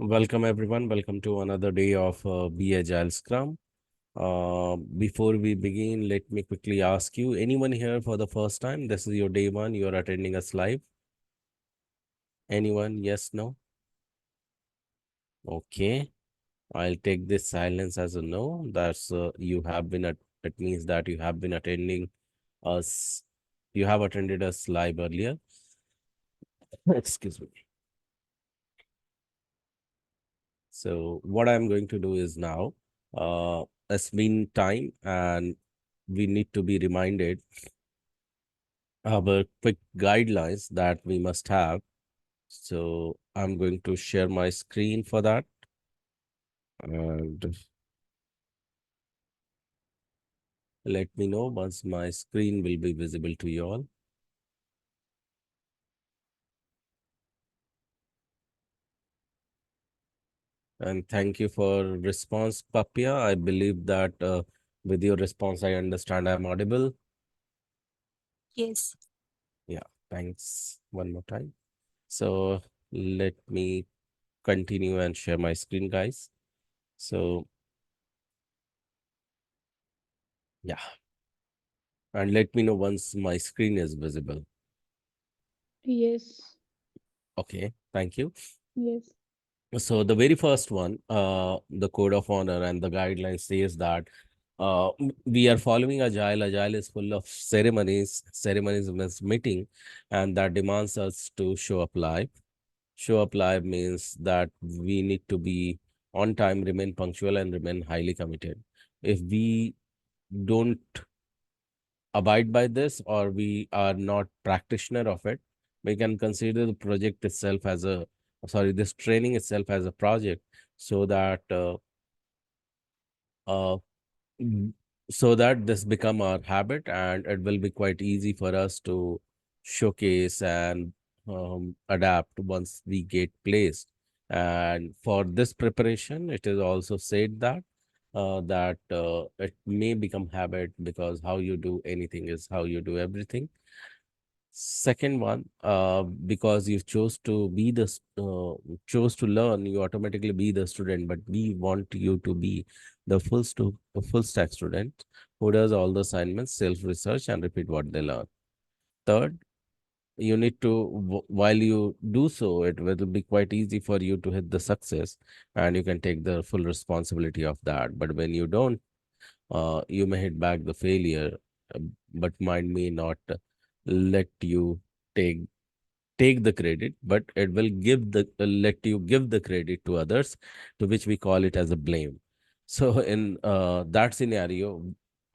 Welcome everyone. Welcome to another day of Be Agile Scrum. Before we begin, let me quickly ask you, anyone here for the first time? This is your day one. You are attending us live. Anyone? Yes, no? Okay. I'll take this silence as a no. That's you have been at it means that you have been attending us. You have attended us live earlier. Excuse me. So what I'm going to do is now, it's been time and we need to be reminded our quick guidelines that we must have. So I'm going to share my screen for that. And let me know once my screen will be visible to you all. And thank you for response, Papia. I believe that with your response, I understand I'm audible. Yes. Yeah, thanks one more time. So let me continue and share my screen, guys. So yeah, and let me know once my screen is visible. Yes, Okay, thank you. yes, So the very first one, the code of honor and the guidelines says that we are following Agile. Agile is full of ceremonies. Ceremonies means meeting, and that demands us to show up live. Show up live means that we need to be on time, remain punctual, and remain highly committed. If we don't abide by this or we are not practitioner of it, we can consider the project itself as a this training itself as a project so that uh, mm, so that this become our habit and it will be quite easy for us to showcase and adapt once we get placed. And for this preparation, it is also said that it may become habit because how you do anything is how you do everything. Second one, because you chose to be chose to learn, you automatically be the student. But we want you to be the full stack student who does all the assignments, self research, and repeat what they learn. Third, you need to while you do so, it will be quite easy for you to hit the success, and you can take the full responsibility of that. But when you don't, you may hit back the failure, uh, but mind may not let you take take the credit, but it will give the let you give the credit to others, to which we call it as a blame. So in that scenario,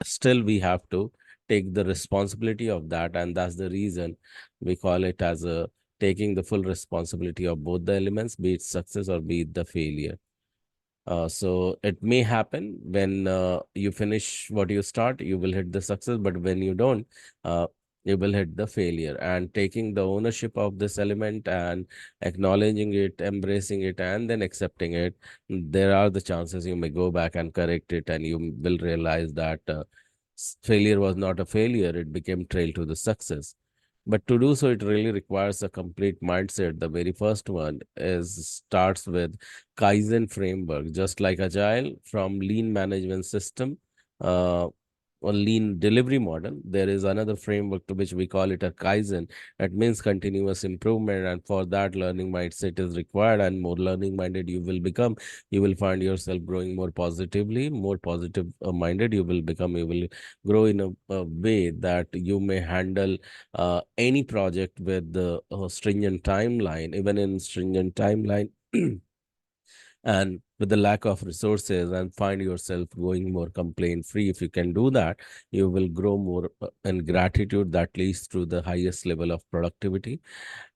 still we have to take the responsibility of that, and that's the reason we call it as a taking the full responsibility of both the elements, be it success or be it the failure. So it may happen when you finish what you start, you will hit the success, but when you don't, uh, you will hit the failure. And taking the ownership of this element and acknowledging it, embracing it, and then accepting it, there are the chances you may go back and correct it, and you will realize that failure was not a failure, it became trail to the success. But to do so, it really requires a complete mindset. The very first one is starts with Kaizen framework, just like Agile from lean management system uh, or lean delivery model. There is another framework to which we call it a Kaizen. It means continuous improvement. And for that, learning mindset is required. And more learning minded you will become, you will find yourself growing more positively, more positive minded you will become. You will grow in a way that you may handle any project with the stringent timeline, even in stringent timeline. And with the lack of resources, and find yourself going more complaint free. If you can do that, you will grow more in gratitude that leads to the highest level of productivity.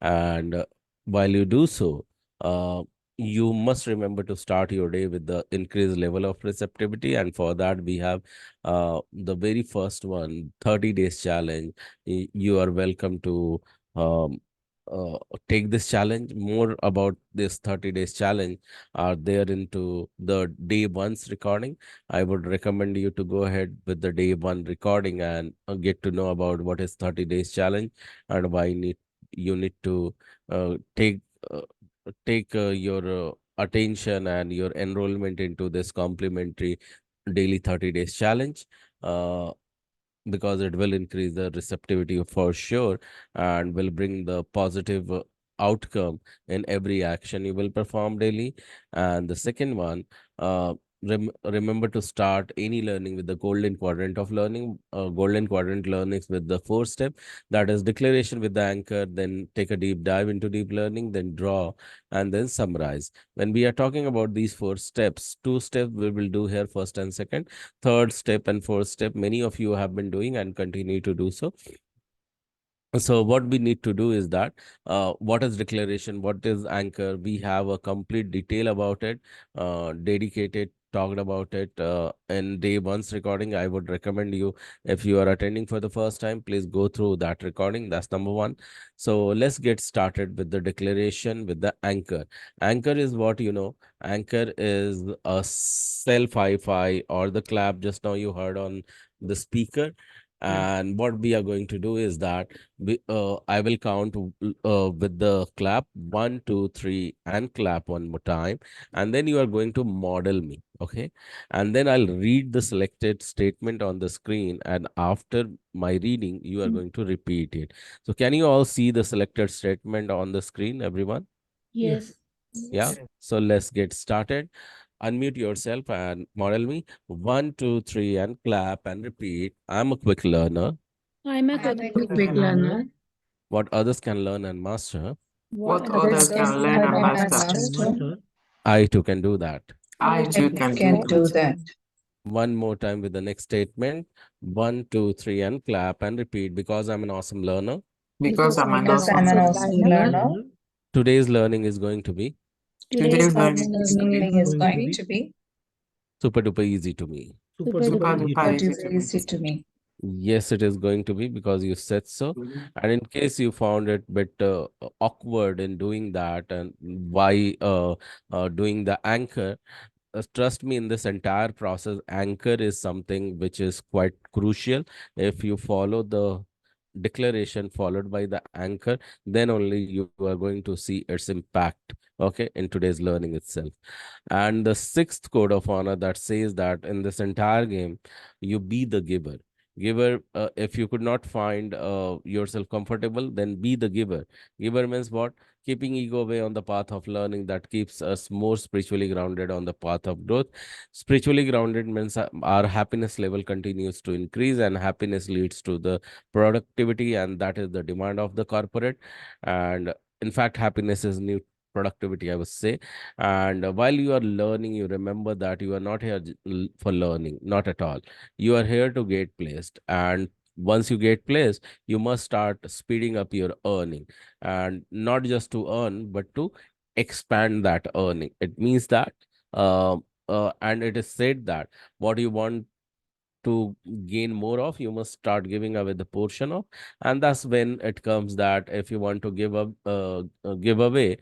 And while you do so, uh, you must remember to start your day with the increased level of receptivity. And for that, we have the very first one, 30 days challenge. You are welcome to um, uh, take this challenge. More about this 30 days challenge are there into the day one's recording. I would recommend you to go ahead with the day one recording and get to know about what is 30 days challenge and why you need to uh, take uh, take your attention and your enrollment into this complimentary daily 30 days challenge. Uh, because it will increase the receptivity for sure and will bring the positive outcome in every action you will perform daily. And the second one, remember to start any learning with the golden quadrant of learning. Golden quadrant learnings with the four step, that is declaration with the anchor, then take a deep dive into deep learning, then draw, and then summarize. When we are talking about these four steps, two steps we will do here, first and second. Third step and fourth step, many of you have been doing and continue to do so. So what we need to do is that, what is declaration, what is anchor, we have a complete detail about it, dedicated talked about it in day one's recording. I would recommend you, if you are attending for the first time, please go through that recording. That's number one. So let's get started with the declaration with the anchor. Anchor is what you know. Anchor is a self hi-fi or the clap just now you heard on the speaker. And what we are going to do is that I will count with the clap, 1, 2, 3, and clap one more time. And then you are going to model me. Okay. And then I'll read the selected statement on the screen. And after my reading, you are going to repeat it. So, can you all see the selected statement on the screen, everyone? Yes. Yeah. Yes. So, let's get started. Unmute yourself and model me. 1, 2, 3, and clap and repeat. I'm a quick learner. I'm a I'm quick a learner. quick learner. What others can learn and master, What What others others can can learn learn and and master, master, I too can do that. I I too too can can do do that. that. One more time with the next statement. 1, 2, 3, and clap and repeat. Because I'm an awesome learner. Because Because I'm I'm an an awesome awesome learner, learner, Today's learning is going to be today's today's learning learning is is going going to to be be super duper easy to me. super super duper duper easy. easy to me. Yes, it is going to be because you said so. And in case you found it bit awkward in doing that, and why doing the anchor, trust me, in this entire process, anchor is something which is quite crucial. If you follow the declaration followed by the anchor, then only you are going to see its impact, okay, in today's learning itself. And the sixth code of honor that says that in this entire game, you be the giver. Giver, if you could not find yourself comfortable, then be the giver. Giver means what? Keeping ego away on the path of learning, that keeps us more spiritually grounded on the path of growth. Spiritually grounded means our happiness level continues to increase, and happiness leads to the productivity, and that is the demand of the corporate. And in fact, happiness is new productivity, I would say. And while you are learning, you remember that you are not here for learning, not at all. You are here to get placed. And once you get placed, you must start speeding up your earning, and not just to earn, but to expand that earning. It means that, uh, and it is said that what you want to gain more of, you must start giving away the portion of. And that's when it comes that if you want to give away,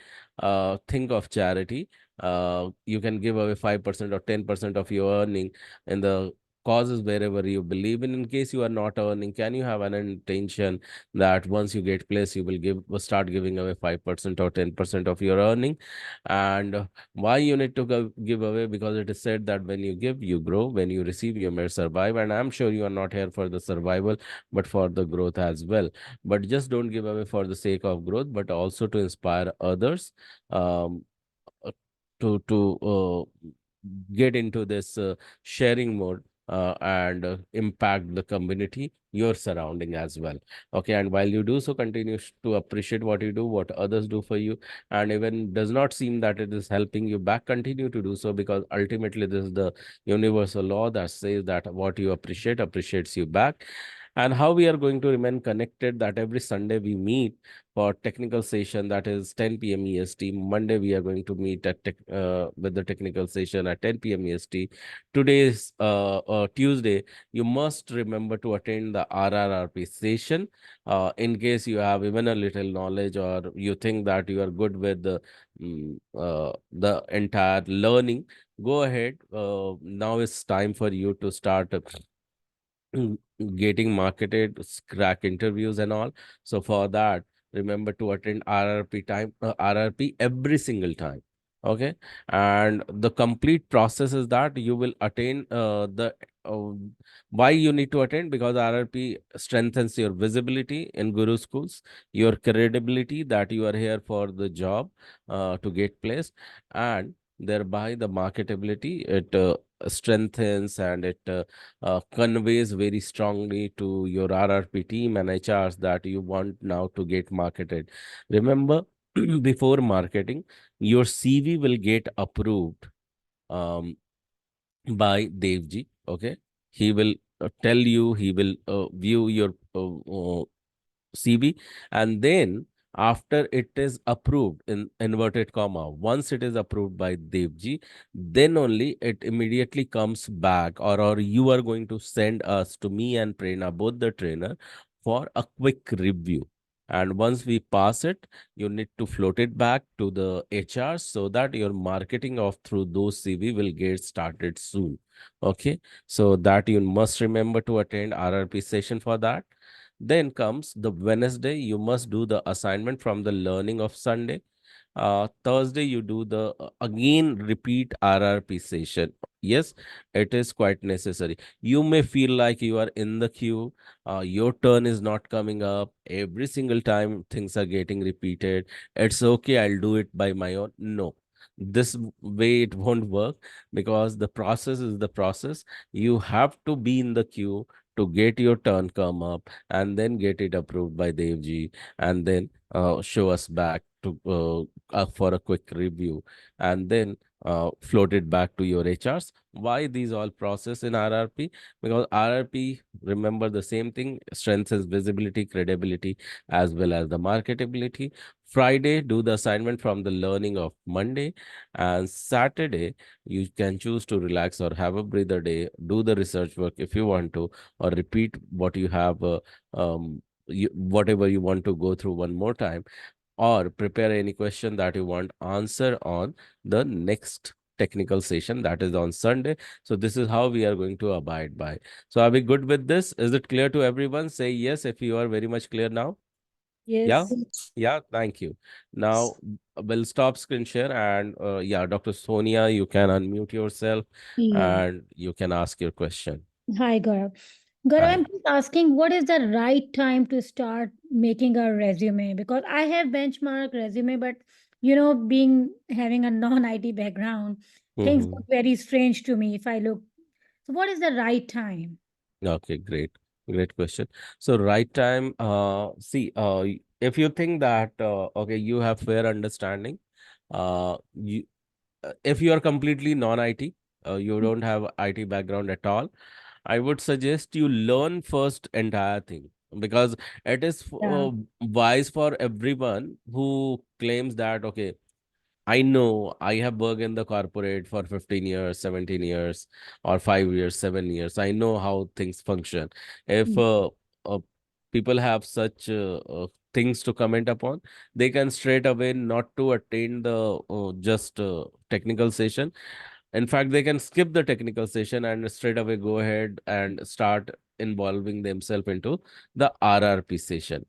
think of charity. You can give away 5% or 10% of your earning in the causes wherever you believe in case you are not earning, can you have an intention that once you get placed, you will start giving away 5% or 10% of your earning. And why you need to give away? Because it is said that when you give, you grow. When you receive, you may survive. And I'm sure you are not here for the survival, but for the growth as well. But just don't give away for the sake of growth, but also to inspire others, um, uh, to get into this sharing mode, and impact the community, your surrounding as well. Okay, and while you do so, continue to appreciate what you do, what others do for you, and even does not seem that it is helping you back, continue to do so, because ultimately this is the universal law that says that what you appreciate appreciates you back. And how we are going to remain connected, that every Sunday we meet for technical session, that is 10 p.m. EST. Monday we are going to meet at with the technical session at 10 p.m. EST. Today is Tuesday. You must remember to attend the RRRP session. In case you have even a little knowledge, or you think that you are good with the entire learning, go ahead. Now it's time for you to start getting marketed, crack interviews and all. So for that, remember to attend RRP every single time. Okay, and the complete process is that you will attain the uh, why you need to attend, because RRP strengthens your visibility in guru schools, your credibility that you are here for the job to get placed, and thereby the marketability. It strengthens and it conveys very strongly to your RRP team and HRs that you want now to get marketed. Remember, before marketing, your CV will get approved um, by Devji. Okay, he will tell you, he will view your CV, and then after it is approved in inverted comma, once it is approved by Devji, then only it immediately comes back, or you are going to send us to me and Prerna, both the trainer, for a quick review. And once we pass it, you need to float it back to the HR so that your marketing of through those CV will get started soon. Okay, so that you must remember to attend RRP session for that. Then comes the Wednesday, you must do the assignment from the learning of Sunday. Thursday, you do the again repeat RRP session. Yes, it is quite necessary. You may feel like you are in the queue, your turn is not coming up. Every single time things are getting repeated. It's okay, I'll do it by my own. No, this way it won't work, because the process is the process. You have to be in the queue to get your turn come up, and then get it approved by Devji, and then show us back to for a quick review, and then float it back to your HRs. Why these all process in RRP? Because RRP, remember the same thing, strengthens visibility, credibility, as well as the marketability. Friday, do the assignment from the learning of Monday, and Saturday, you can choose to relax or have a breather day, do the research work if you want to, or repeat what you have, whatever you want to go through one more time, or prepare any question that you want answer on the next technical session that is on Sunday. So this is how we are going to abide by. So are we good with this? Is it clear to everyone? Say yes if you are very much clear now. Yeah. Yes. Yes. Yeah, thank you. Now we'll stop screen share, and yeah, Dr. Sonia, you can unmute yourself Yeah. and you can ask your question. Hi, Gaurav. Gaurav, Hi. I'm just asking what is the right time to start making a resume? Because I have benchmark resume, but being having a non-IT background, things Mm-hmm. look very strange to me if I look. So what is the right time? Okay, great. Great question. So right time, if you think that okay, you have fair understanding, you if you are completely non-IT, you don't have IT background at all, I would suggest you learn first entire thing, because it is Yeah. wise for everyone who claims that okay, I know I have worked in the corporate for 15 years, 17 years, or 5 years, 7 years. I know how things function. If Mm. uh, people have such things to comment upon, they can straight away not to attend the just technical session. In fact, they can skip the technical session and straight away go ahead and start involving themselves into the RRP session.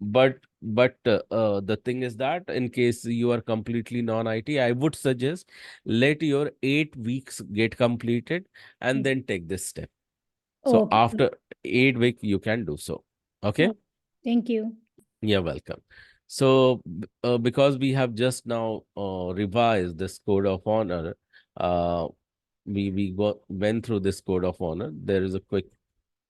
But the thing is that in case you are completely non-IT, I would suggest let your 8 weeks get completed and then take this step. So Okay. after 8 weeks, you can do so. Okay. Oh, thank you. You're welcome. So because we have just now revised this code of honor, uh, went through this code of honor. There is a quick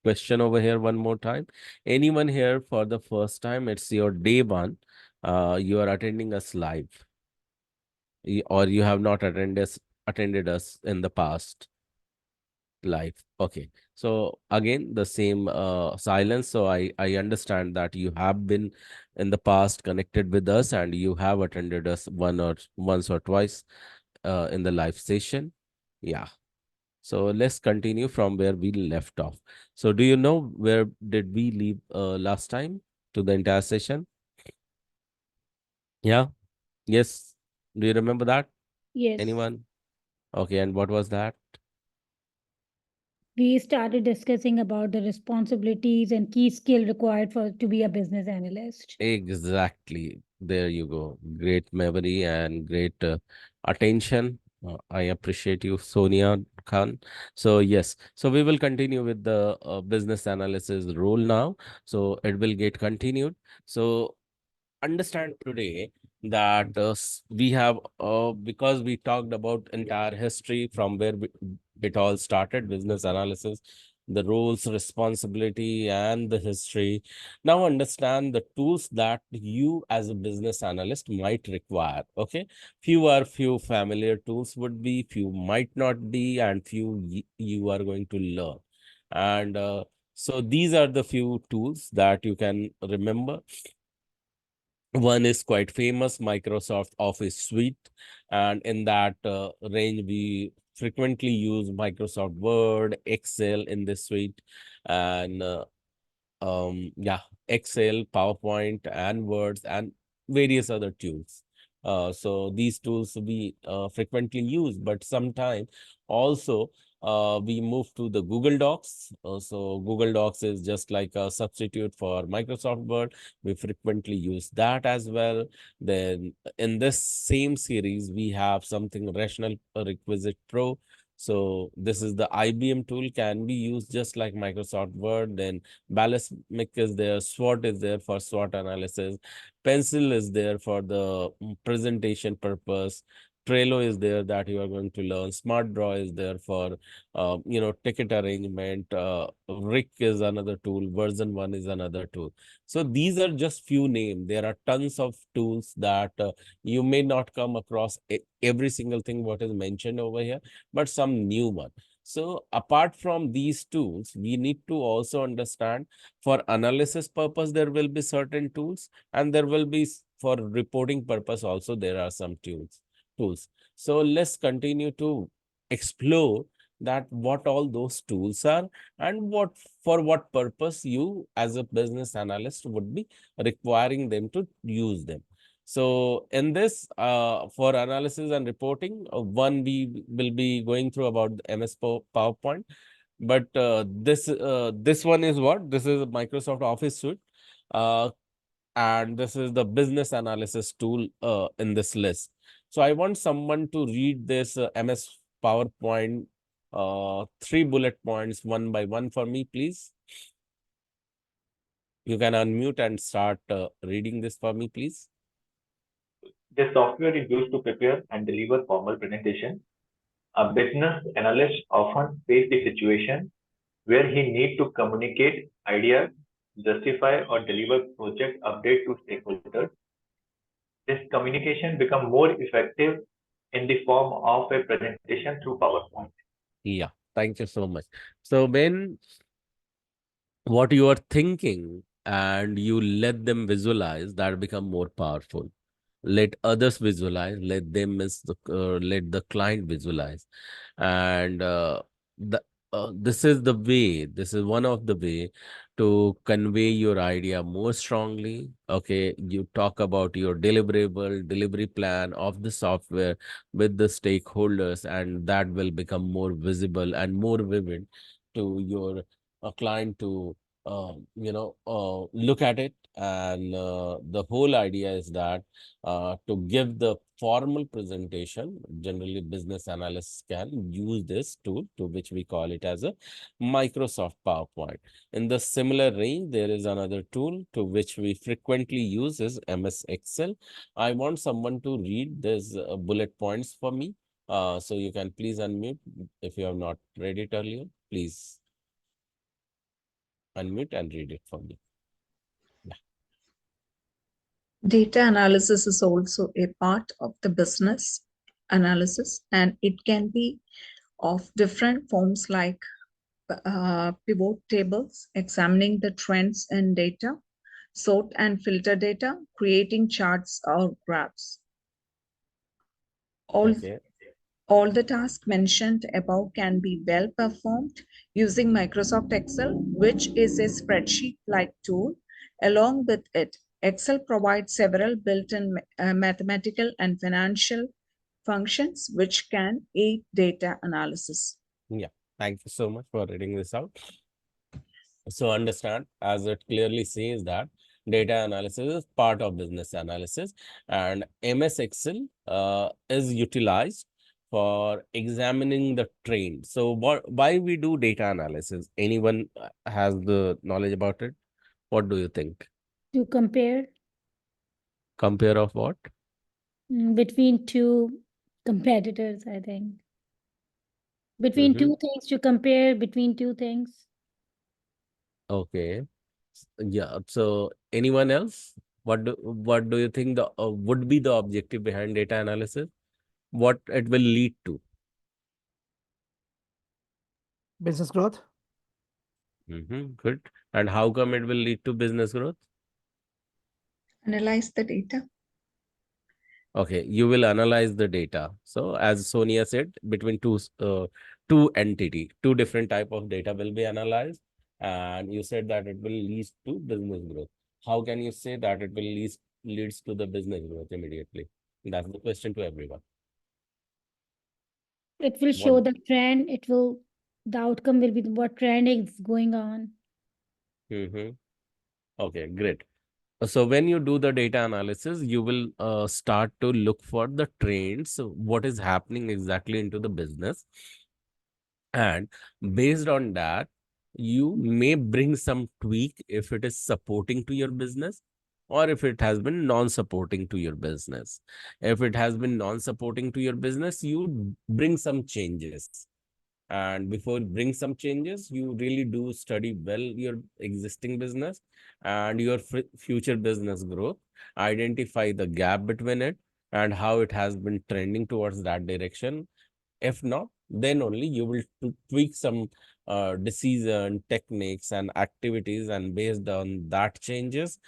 question over here one more time. Anyone here for the first time? It's your day one. You are attending us live, or you have not attended us in the past live. Okay. So again, the same silence. So I understand that you have been in the past connected with us and you have attended us once or twice in the live session. Yeah. So let's continue from where we left off. So do you know where did we leave last time to the entire session? Yeah. Yes. Do you remember that? Yes. Anyone? Okay. And what was that? We started discussing about the responsibilities and key skill required for to be a business analyst. Exactly. There you go. Great memory and great attention. I appreciate you, Sonia Khan. So, yes, so we will continue with the business analysis role now. So, it will get continued. So, understand today that we have because we talked about entire history from where it all started, business analysis, the roles, responsibility, and the history. Now understand the tools that you as a business analyst might require. Okay, few familiar tools would be, few might not be, and few you are going to learn. And so these are the few tools that you can remember. One is quite famous, Microsoft Office Suite, and in that range, we frequently use Microsoft Word, Excel in this suite, and yeah, Excel, PowerPoint, and Words, and various other tools. So these tools we frequently use, but sometimes also we move to the Google Docs. So Google Docs is just like a substitute for Microsoft Word. We frequently use that as well. Then in this same series, we have something Rational Requisite Pro. So this is the IBM tool, can be used just like Microsoft Word. Then Ballismic is there, SWOT is there for SWOT analysis, Pencil is there for the presentation purpose, Trello is there that you are going to learn, Smart Draw is there for ticket arrangement, Rick is another tool, version 1 is another tool. So these are just few names. There are tons of tools that you may not come across every single thing what is mentioned over here, but some new one. So apart from these tools, we need to also understand for analysis purpose, there will be certain tools, and there will be for reporting purpose also, there are some tools. So let's continue to explore that what all those tools are, and what for what purpose you as a business analyst would be requiring them to use them. So in this, for analysis and reporting, one we will be going through about the MS PowerPoint, but this one is what? This is Microsoft Office Suite, uh, and this is the business analysis tool in this list. So I want someone to read this MS PowerPoint, three bullet points one by one for me, please. You can unmute and start reading this for me, please. This software is used to prepare and deliver formal presentations. A business analyst often face the situation where he need to communicate ideas, justify or deliver project update to stakeholders. This communication become more effective in the form of a presentation through PowerPoint. Yeah, thank you so much. So when what you are thinking and you let them visualize, that become more powerful. Let others visualize, let the client visualize. And the this is the way, this is one of the way to convey your idea more strongly. Okay, you talk about your deliverable delivery plan of the software with the stakeholders, and that will become more visible and more vivid to your client to look at it. And the whole idea is that to give the formal presentation, generally business analysts can use this tool, to which we call it as a Microsoft PowerPoint. In the similar range, there is another tool to which we frequently use is MS Excel. I want someone to read these bullet points for me. So you can please unmute if you have not read it earlier. Please unmute and read it for me. Data analysis is also a part of the business analysis, and it can be of different forms like pivot tables, examining the trends in data, sort and filter data, creating charts or graphs. Okay. All the tasks mentioned above can be well performed using Microsoft Excel, which is a spreadsheet-like tool. Along with it, Excel provides several built-in mathematical and financial functions which can aid data analysis. Yeah. Thank you so much for reading this out. So understand, as it clearly says that Data analysis is part of business analysis, and MS Excel is utilized for examining the trend. So why we do data analysis? Anyone has the knowledge about it? What do you think? To compare Compare of what? between two competitors, I think. Between Mm-hmm. two things, to compare between two things. Okay. Yeah. So anyone else? What do you think the would be the objective behind data analysis? What it will lead to? Business growth. Good. And how come it will lead to business growth? Analyze the data. Okay, you will analyze the data. So as Sonia said, between two entity, two different type of data will be analyzed, and you said that it will lead to business growth. How can you say that it will leads to the business growth immediately? That's the question to everyone. It will What? show the trend. The outcome will be what trend is going on. Okay, great. So when you do the data analysis, you will start to look for the trends, what is happening exactly into the business. And based on that, you may bring some tweak if it is supporting to your business or if it has been non-supporting to your business. If it has been non-supporting to your business, you bring some changes. And before you bring some changes, you really do study well your existing business and your future business growth, identify the gap between it and how it has been trending towards that direction. If not, then only you will tweak some decision techniques and activities, and based on that changes,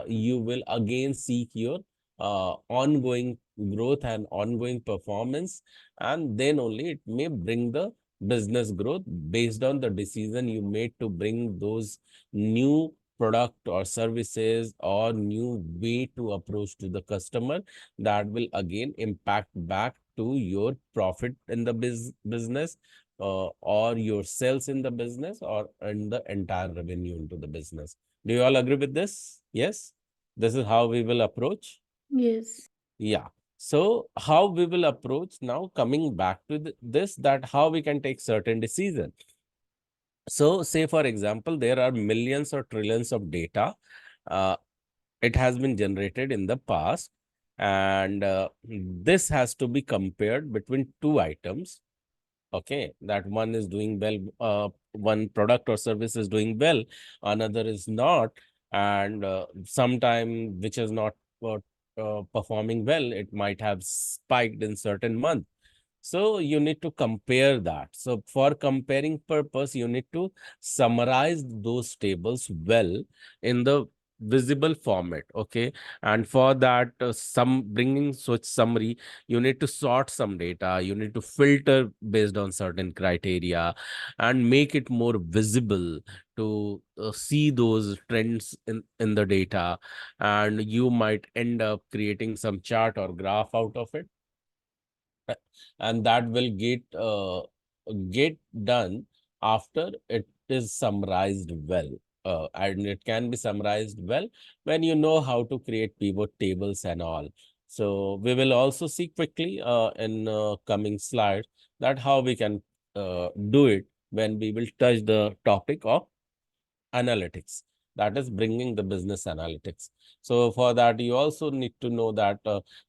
you will again seek your ongoing growth and ongoing performance, and then only it may bring the business growth based on the decision you made to bring those new product or services or new way to approach to the customer that will again impact back to your profit in the business, or your sales in the business, or in the entire revenue into the business. Do you all agree with this? Yes, this is how we will approach. Yes. Yeah. So how we will approach now, coming back to this, that how we can take certain decisions. So say for example, there are millions or trillions of data. Uh, it has been generated in the past, and this has to be compared between two items. Okay, that one is doing well, one product or service is doing well, another is not, and sometime which is not performing well, it might have spiked in certain month. So you need to compare that. So for comparing purpose, you need to summarize those tables well in the visible format. Okay. And for that, some bringing such summary, you need to sort some data, you need to filter based on certain criteria and make it more visible to see those trends in the data. And you might end up creating some chart or graph out of it, and that will get done after it is summarized well. And it can be summarized well when you know how to create pivot tables and all. So we will also see quickly in coming slides that how we can do it when we will touch the topic of analytics, that is bringing the business analytics. So for that, you also need to know that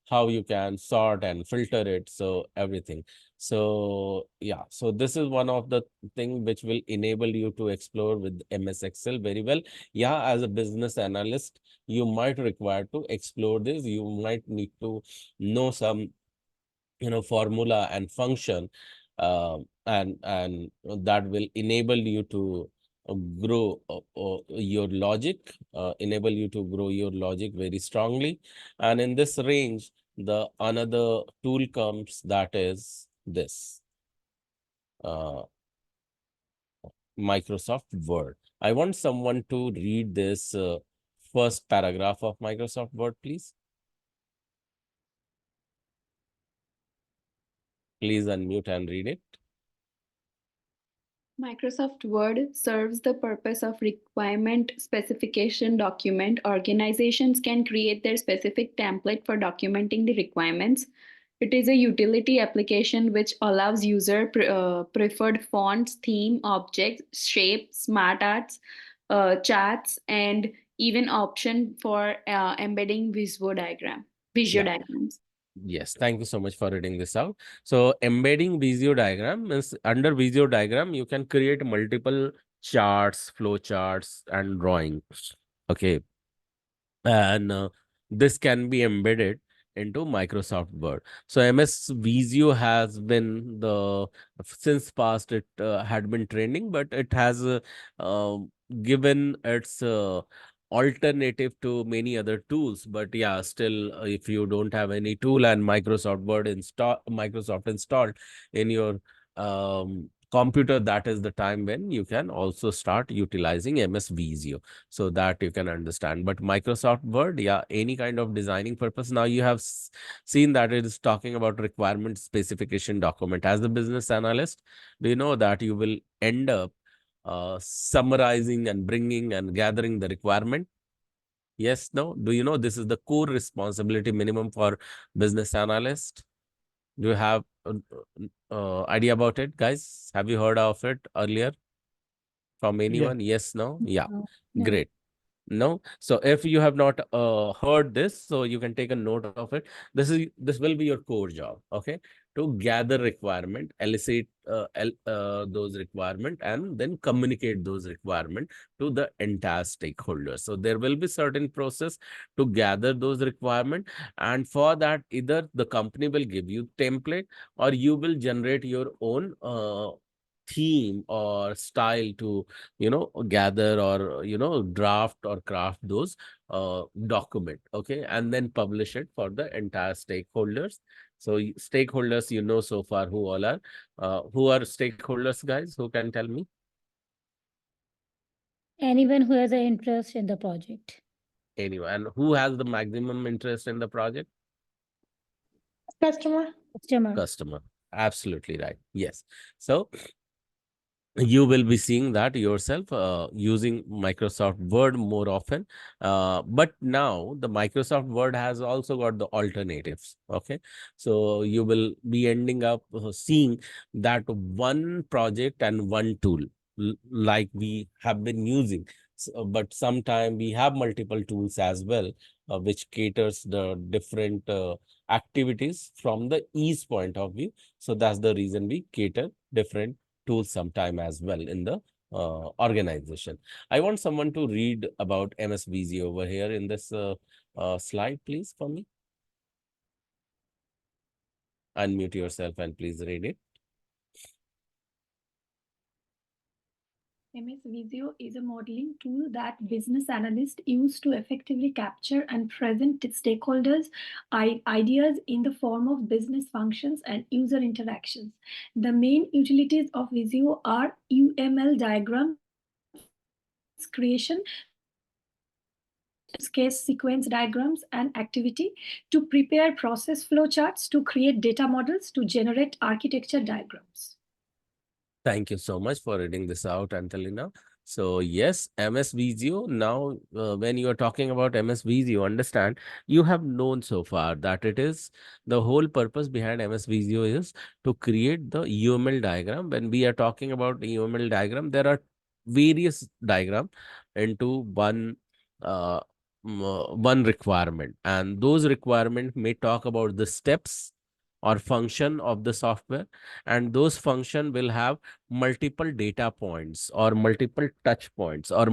how you can sort and filter it, so everything. So yeah, so this is one of the thing which will enable you to explore with MS Excel very well. Yeah, as a business analyst, you might require to explore this, you might need to know some formula and function, and that will enable you to grow your logic, enable you to grow your logic very strongly. And in this range, the another tool comes, that is this Microsoft Word. I want someone to read this first paragraph of Microsoft Word, please. Please unmute and read it. Microsoft Word serves the purpose of requirement specification document. Organizations can create their specific template for documenting the requirements. It is a utility application which allows user preferred fonts, theme, objects, shapes, smart arts, charts, and even option for embedding visual Yeah. diagrams. Yes, thank you so much for reading this out. So embedding Visio diagram means under Visio diagram, you can create multiple charts, flow charts, and drawings. Okay. And this can be embedded into Microsoft Word. So MS Visio has been since past it had been trending, but it has given its alternative to many other tools. But yeah, still, if you don't have any tool and Microsoft installed in your computer, that is the time when you can also start utilizing MS Visio, so that you can understand. But Microsoft Word, yeah, any kind of designing purpose. Now you have seen that it is talking about requirement specification document. As the business analyst, do you know that you will end up summarizing and bringing and gathering the requirement? Yes, no? Do you know this is the core responsibility minimum for business analyst? Do you have idea about it, guys? Have you heard of it earlier from anyone? Yes, no? Yeah, No, no. great. No, so if you have not heard this, so you can take a note of it. This will be your core job, okay? To gather requirement, elicit those requirement, and then communicate those requirement to the entire stakeholders. So there will be certain process to gather those requirement, and for that, either the company will give you template or you will generate your own theme or style to gather or draft or craft those document, okay, and then publish it for the entire stakeholders. So stakeholders, so far who are stakeholders, guys, who can tell me? Anyone who has an interest in the project. Anyone? And who has the maximum interest in the project? Customer. Customer. Customer. Absolutely right. Yes. So you will be seeing that yourself using Microsoft Word more often. But now the Microsoft Word has also got the alternatives. Okay. So you will be ending up seeing that one project and one tool like we have been using. But sometime we have multiple tools as well, which caters the different activities from the ease point of view. So that's the reason we cater different tools sometime as well in the organization. I want someone to read about MSVZ over here in this slide, please, for me. Unmute yourself and please read it. MS Visio is a modeling tool that business analysts use to effectively capture and present stakeholders' ideas in the form of business functions and user interactions. The main utilities of Visio are UML diagrams creation, case sequence diagrams, and activity to prepare process flowcharts, to create data models, to generate architecture diagrams. Thank you so much for reading this out, Angelina. So yes, MS Visio. Now, when you are talking about MS Visio, understand you have known so far that it is the whole purpose behind MS Visio is to create the UML diagram. When we are talking about the UML diagram, there are various diagram into one requirement, and those requirement may talk about the steps or function of the software, and those function will have multiple data points or multiple touch points or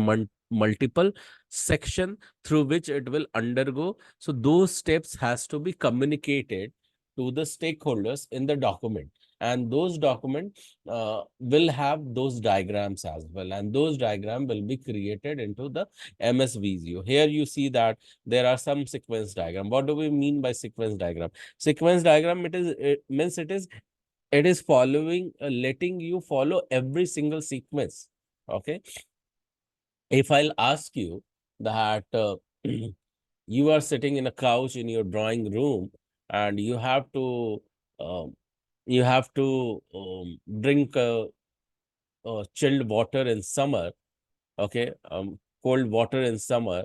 multiple section through which it will undergo. So those steps has to be communicated to the stakeholders in the document, and those documents will have those diagrams as well, and those diagram will be created into the MS Visio. Here you see that there are some sequence diagram. What do we mean by sequence diagram? Sequence diagram, it is following, letting you follow every single sequence. Okay. If I'll ask you that you are sitting in a couch in your drawing room and um, you have to drink chilled water in summer, okay, cold water in summer,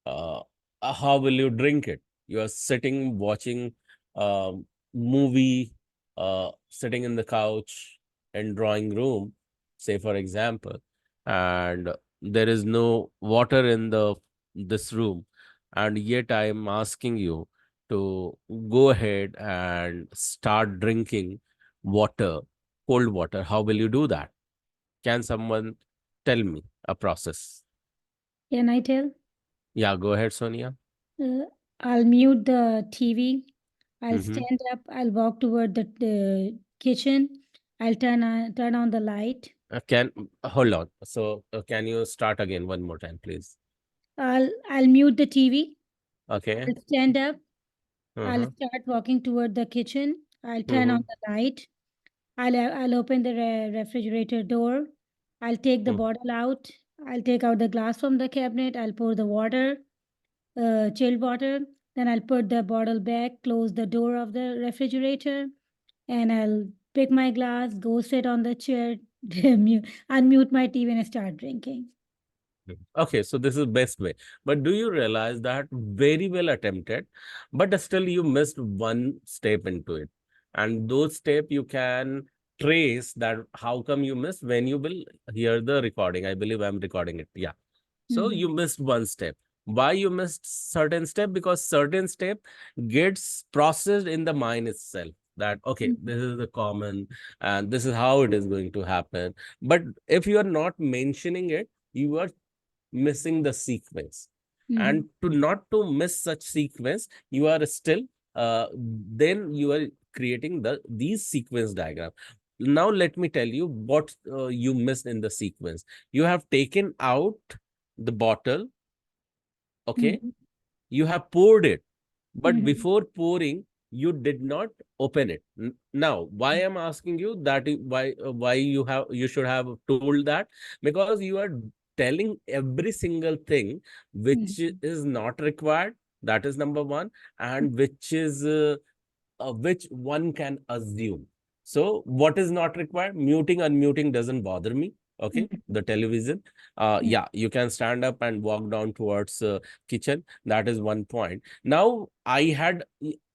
uh, how will you drink it? You are sitting watching a movie, sitting in the couch in drawing room, say for example, and there is no water in the this room, and yet I am asking you to go ahead and start drinking water, cold water. How will you do that? Can someone tell me a process? Can I tell? Yeah, go ahead, Sonia. Uh, I'll mute the TV. I'll Mm-hmm. stand up. I'll walk toward the kitchen. I'll turn on the light. Can hold on. So can you start again one more time, please? I'll mute the TV. Okay. I'll stand up. I'll Uh-huh. start walking toward the kitchen. I'll turn on Mm-hmm. the light. I'll open the refrigerator door. I'll take the Mm. bottle out. I'll take out the glass from the cabinet. I'll pour the water, chilled water. Then I'll put the bottle back, close the door of the refrigerator, and I'll pick my glass, go sit on the chair, unmute my TV, and start drinking. Okay, so this is best way. But do you realize that very well attempted, but still you missed one step into it. And those step you can trace that how come you missed when you will hear the recording. I believe I'm recording it. Yeah. So Mhm. you missed one step. Why you missed certain step? Because certain step gets processed in the mind itself. That okay, Mhm. this is the common and this is how it is going to happen. But if you are not mentioning it, you are missing the sequence. And Mhm. to not to miss such sequence, you are still then you are creating these sequence diagram. Now let me tell you what you missed in the sequence. You have taken out the bottle, okay, Mhm. you have poured it, but Mhm. before pouring you did not open it. Now why I'm asking you that why you should have told that, because you are telling every single thing which Mhm. is not required, that is number one, and which is which one can assume. So what is not required? Muting, unmuting doesn't bother me. Okay, Mhm. the television. Yeah, you can stand up and walk down towards kitchen. That is one point. Now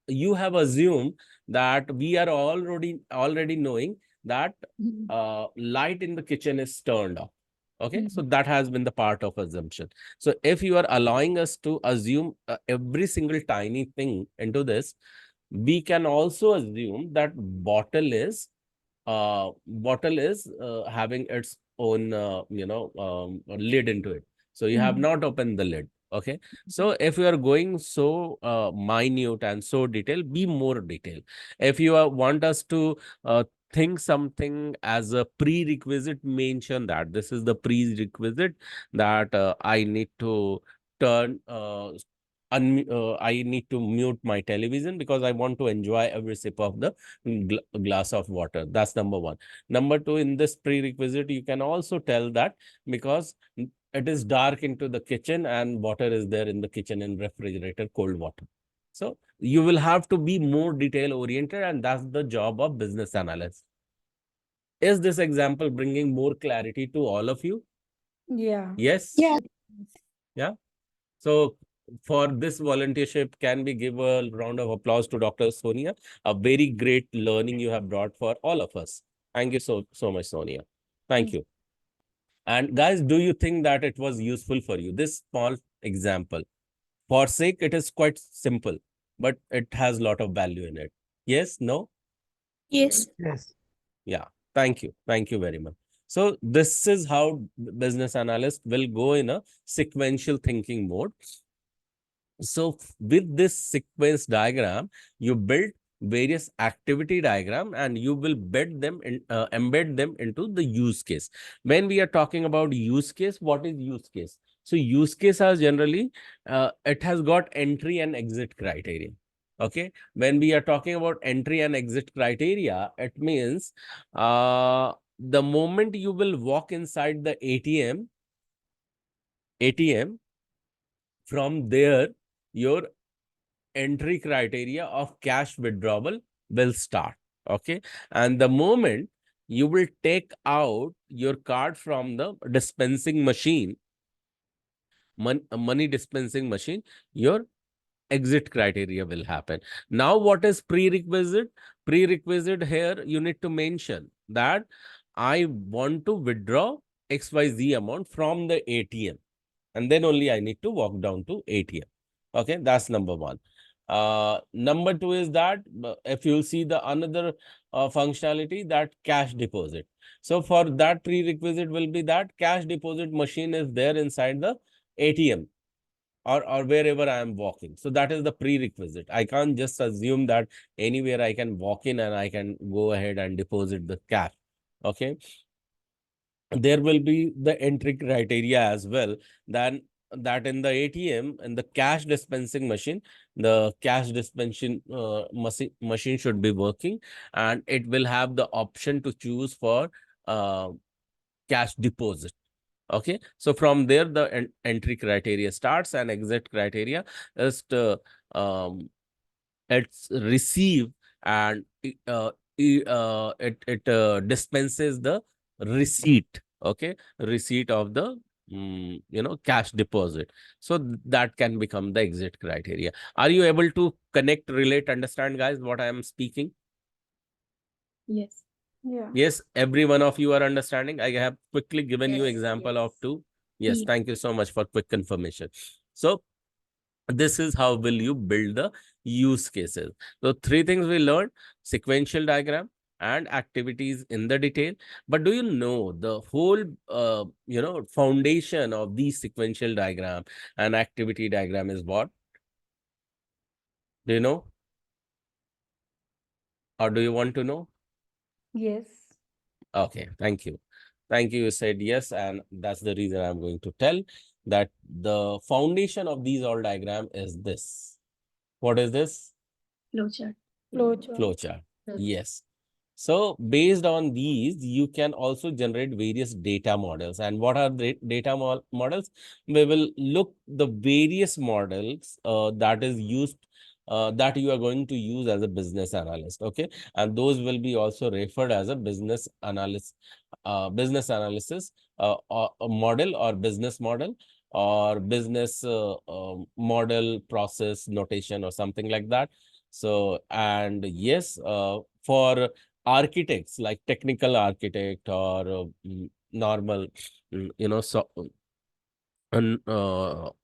you have assumed that we are already knowing that Mhm. light in the kitchen is turned off. Okay, so Mhm. that has been the part of assumption. So if you are allowing us to assume every single tiny thing into this, we can also assume that bottle is having its own lid into it, so you have Mhm. not opened the lid. Okay, so if you are going so minute and so detailed, be more detailed. If you want us to think something as a prerequisite, mention that this is the prerequisite, that I need to turn I need to mute my television because I want to enjoy every sip of the glass of water. That's number one. Number two, in this prerequisite, you can also tell that because it is dark into the kitchen and water is there in the kitchen in refrigerator, cold water. So you will have to be more detail oriented, and that's the job of business analyst. Is this example bringing more clarity to all of you? Yeah. Yes. Yeah. Yeah. So for this volunteership, can we give a round of applause to Dr. Sonia? A very great learning you have brought for all of us. Thank you so much, Sonia. Thank you. And guys, do you think that it was useful for you? This small example. For sake, it is quite simple, but it has a lot of value in it. Yes, no? Yes. Yes. Yeah. Thank you. Thank you very much. So this is how business analyst will go in a sequential thinking mode. So with this sequence diagram, you build various activity diagram and you will embed them into the use case. When we are talking about use case, what is use case? So use case are generally, it has got entry and exit criteria. Okay. When we are talking about entry and exit criteria, it means the moment you will walk inside the ATM, from there, your entry criteria of cash withdrawal will start. Okay. And the moment you will take out your card from the dispensing machine, money dispensing machine, your exit criteria will happen. Now, what is prerequisite? Prerequisite here, you need to mention that I want to withdraw XYZ amount from the ATM, and then only I need to walk down to ATM. Okay, that's number one. Number two is that if you see the another functionality, that cash deposit. So for that, prerequisite will be that cash deposit machine is there inside the ATM or wherever I am walking. So that is the prerequisite. I can't just assume that anywhere I can walk in and I can go ahead and deposit the cash. Okay. There will be the entry criteria as well. Then that in the ATM and the cash dispensing machine, the cash dispensing machine should be working, and it will have the option to choose for cash deposit. Okay, so from there the entry criteria starts, and exit criteria is to it's receive, and it dispenses the receipt. Okay, receipt of the cash deposit. So that can become the exit criteria. Are you able to connect, relate, understand, guys, what I am speaking? Yes. Yeah. Yes, every one of you are understanding. I have quickly given you example of two. Yes, Yeah. thank you so much for quick confirmation. So this is how will you build the use cases. So three things we learned: sequential diagram and activities in the detail. But do you know the whole foundation of these sequential diagram and activity diagram is what? Do you know? Or do you want to know? Yes. Okay, thank you. Thank you. You said yes, and that's the reason I'm going to tell that the foundation of these all diagram is this. What is this? Flowchart. Flowchart. Flowchart. Yes. So based on these, you can also generate various data models. And what are the data models? We will look the various models that is used, that you are going to use as a business analyst. Okay, and those will be also referred as a business analysis, or a model or business model or business model process notation or something like that. So, and yes, for architects like technical architect or normal, so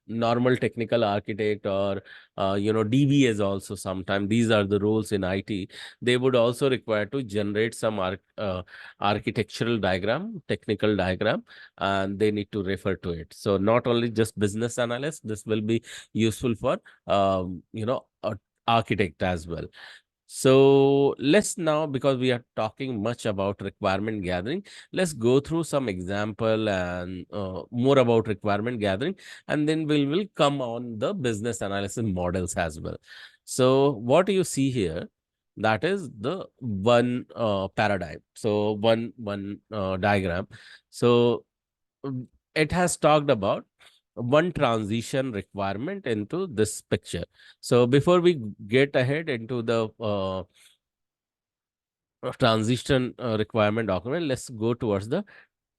normal technical architect or DB is also sometimes these are the roles in IT. They would also require to generate some architectural diagram, technical diagram, and they need to refer to it. So not only just business analyst, this will be useful for architect as well. So let's now, because we are talking much about requirement gathering, let's go through some example and more about requirement gathering, and then we will come on the business analysis models as well. So what you see here, that is the one paradigm. So one diagram. So it has talked about one transition requirement into this picture. So before we get ahead into the transition requirement document, let's go towards the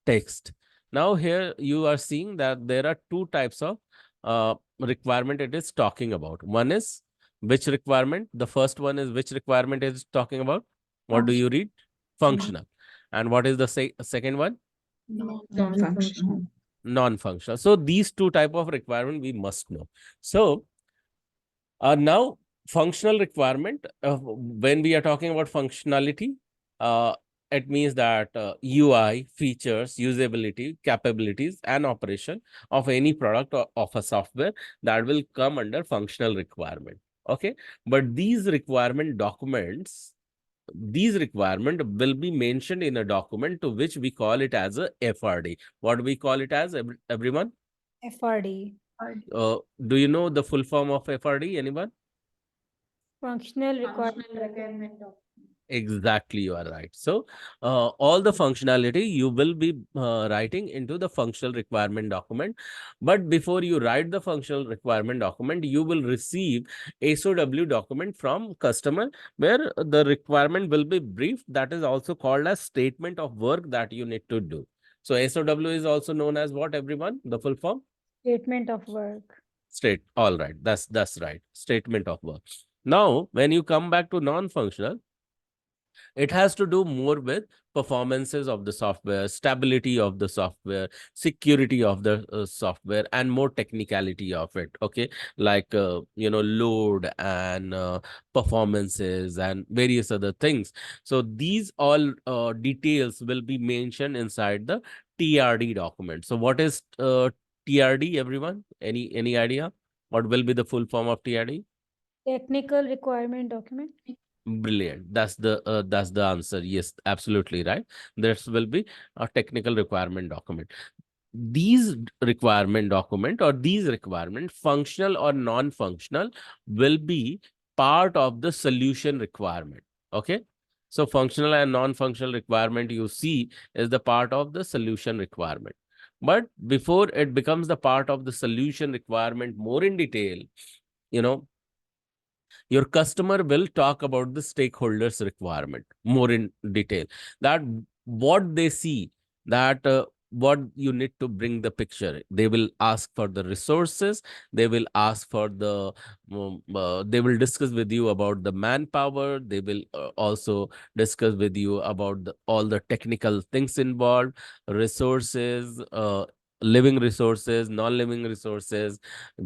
text. Now here you are seeing that there are two types of requirement it is talking about. One is which requirement? The first one is which requirement it is talking about? What do you read? Functional. And what is the second one? Non-functional. Non-functional. So these two type of requirement we must know. So now functional requirement, when we are talking about functionality, it means that UI, features, usability, capabilities, and operation of any product or of a software, that will come under functional requirement. Okay, but these requirement documents, these requirement will be mentioned in a document to which we call it as a FRD. What do we call it as, everyone? FRD. Do you know the full form of FRD? Anyone? Functional requirement document. Exactly, you are right. So, all the functionality you will be writing into the functional requirement document. But before you write the functional requirement document, you will receive SOW document from customer where the requirement will be brief. That is also called as statement of work that you need to do. So, SOW is also known as what, everyone? The full form? Statement of work. All right. That's right. Statement of work. Now, when you come back to non-functional, it has to do more with performances of the software, stability of the software, security of the software, and more technicality of it. Okay, like load and performances and various other things. So these all details will be mentioned inside the TRD document. So what is TRD, everyone? Any idea? What will be the full form of TRD? Technical requirement document. Brilliant. That's the answer. Yes, absolutely right. This will be a technical requirement document. These requirement document or these requirement, functional or non-functional, will be part of the solution requirement. Okay. So functional and non-functional requirement you see is the part of the solution requirement. But before it becomes the part of the solution requirement more in detail, you know, your customer will talk about the stakeholders requirement more in detail, that what they see, that what you need to bring the picture. They will ask for the resources, they will ask for the they will discuss with you about the manpower, they will also discuss with you about all the technical things involved, resources, living resources, non-living resources,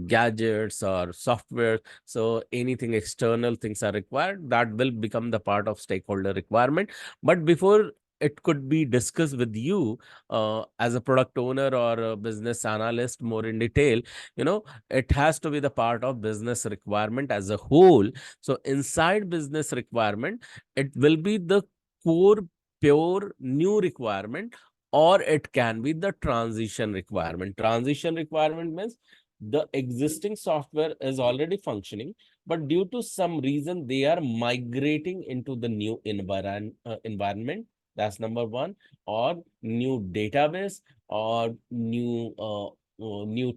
gadgets or software. So anything external things are required, that will become the part of stakeholder requirement. But before it could be discussed with you as a product owner or a business analyst more in detail, it has to be the part of business requirement as a whole. So inside business requirement, it will be the core pure new requirement, or it can be the transition requirement. Transition requirement means the existing software is already functioning, but due to some reason they are migrating into the new environment. That's number one. Or new database, or new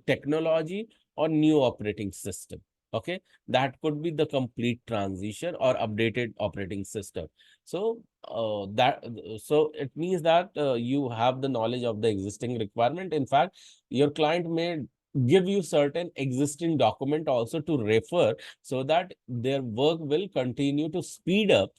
technology, or new operating system. Okay, that could be the complete transition or updated operating system. So so it means that you have the knowledge of the existing requirement. In fact, your client may give you certain existing document also to refer, so that their work will continue to speed up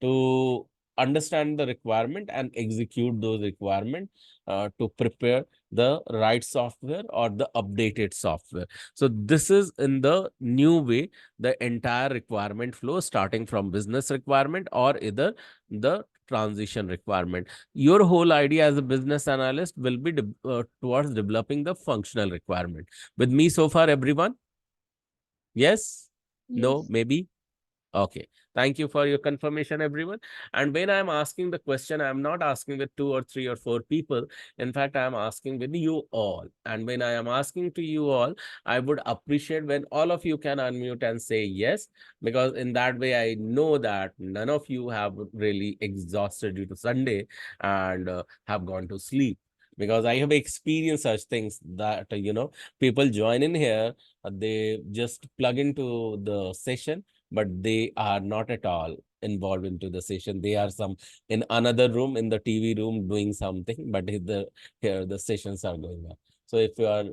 to understand the requirement and execute those requirements to prepare the right software or the updated software. So this is in the new way the entire requirement flow, starting from business requirement or either the transition requirement. Your whole idea as a business analyst will be towards developing the functional requirement. With me so far, everyone? Yes? No? Yes. Maybe? Okay. Thank you for your confirmation, everyone. And when I'm asking the question, I'm not asking with 2 or 3 or 4 people. In fact, I'm asking with you all. And when I am asking to you all, I would appreciate when all of you can unmute and say yes, because in that way, I know that none of you have really exhausted due to Sunday and have gone to sleep. Because I have experienced such things that, people join in here, they just plug into the session, but they are not at all involved into the session. They are some in another room, in the TV room, doing something, but here the sessions are going on. So if you are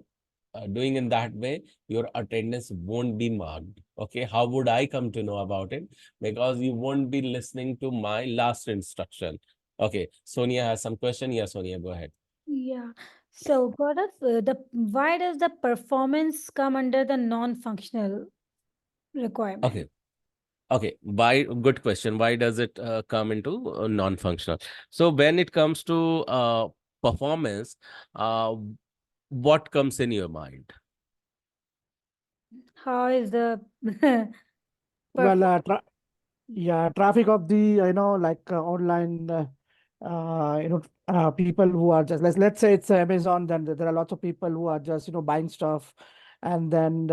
doing in that way, your attendance won't be marked. Okay, how would I come to know about it? Because you won't be listening to my last instruction. Okay, Sonia has some question. Yeah, Sonia, go ahead. Yeah. So, Gaurav, why does the performance come under the non-functional requirement? Okay. Okay, why? Good question. Why does it come into non-functional? So when it comes to performance, what comes in your mind? How is the Well, performance? yeah, traffic of the, like online, people who are just, let's say it's Amazon, then there are lots of people who are just, buying stuff. And then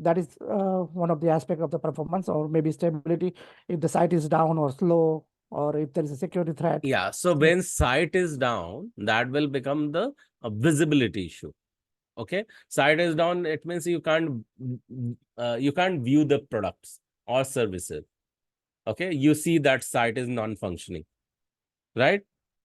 that is one of the aspect of the performance, or maybe stability. If the site is down or slow, or if there is a security threat. Yeah. So when site is down, that will become the visibility issue. Okay. Site is down, it means you can't view the products or services. Okay. You see that site is non-functioning, right?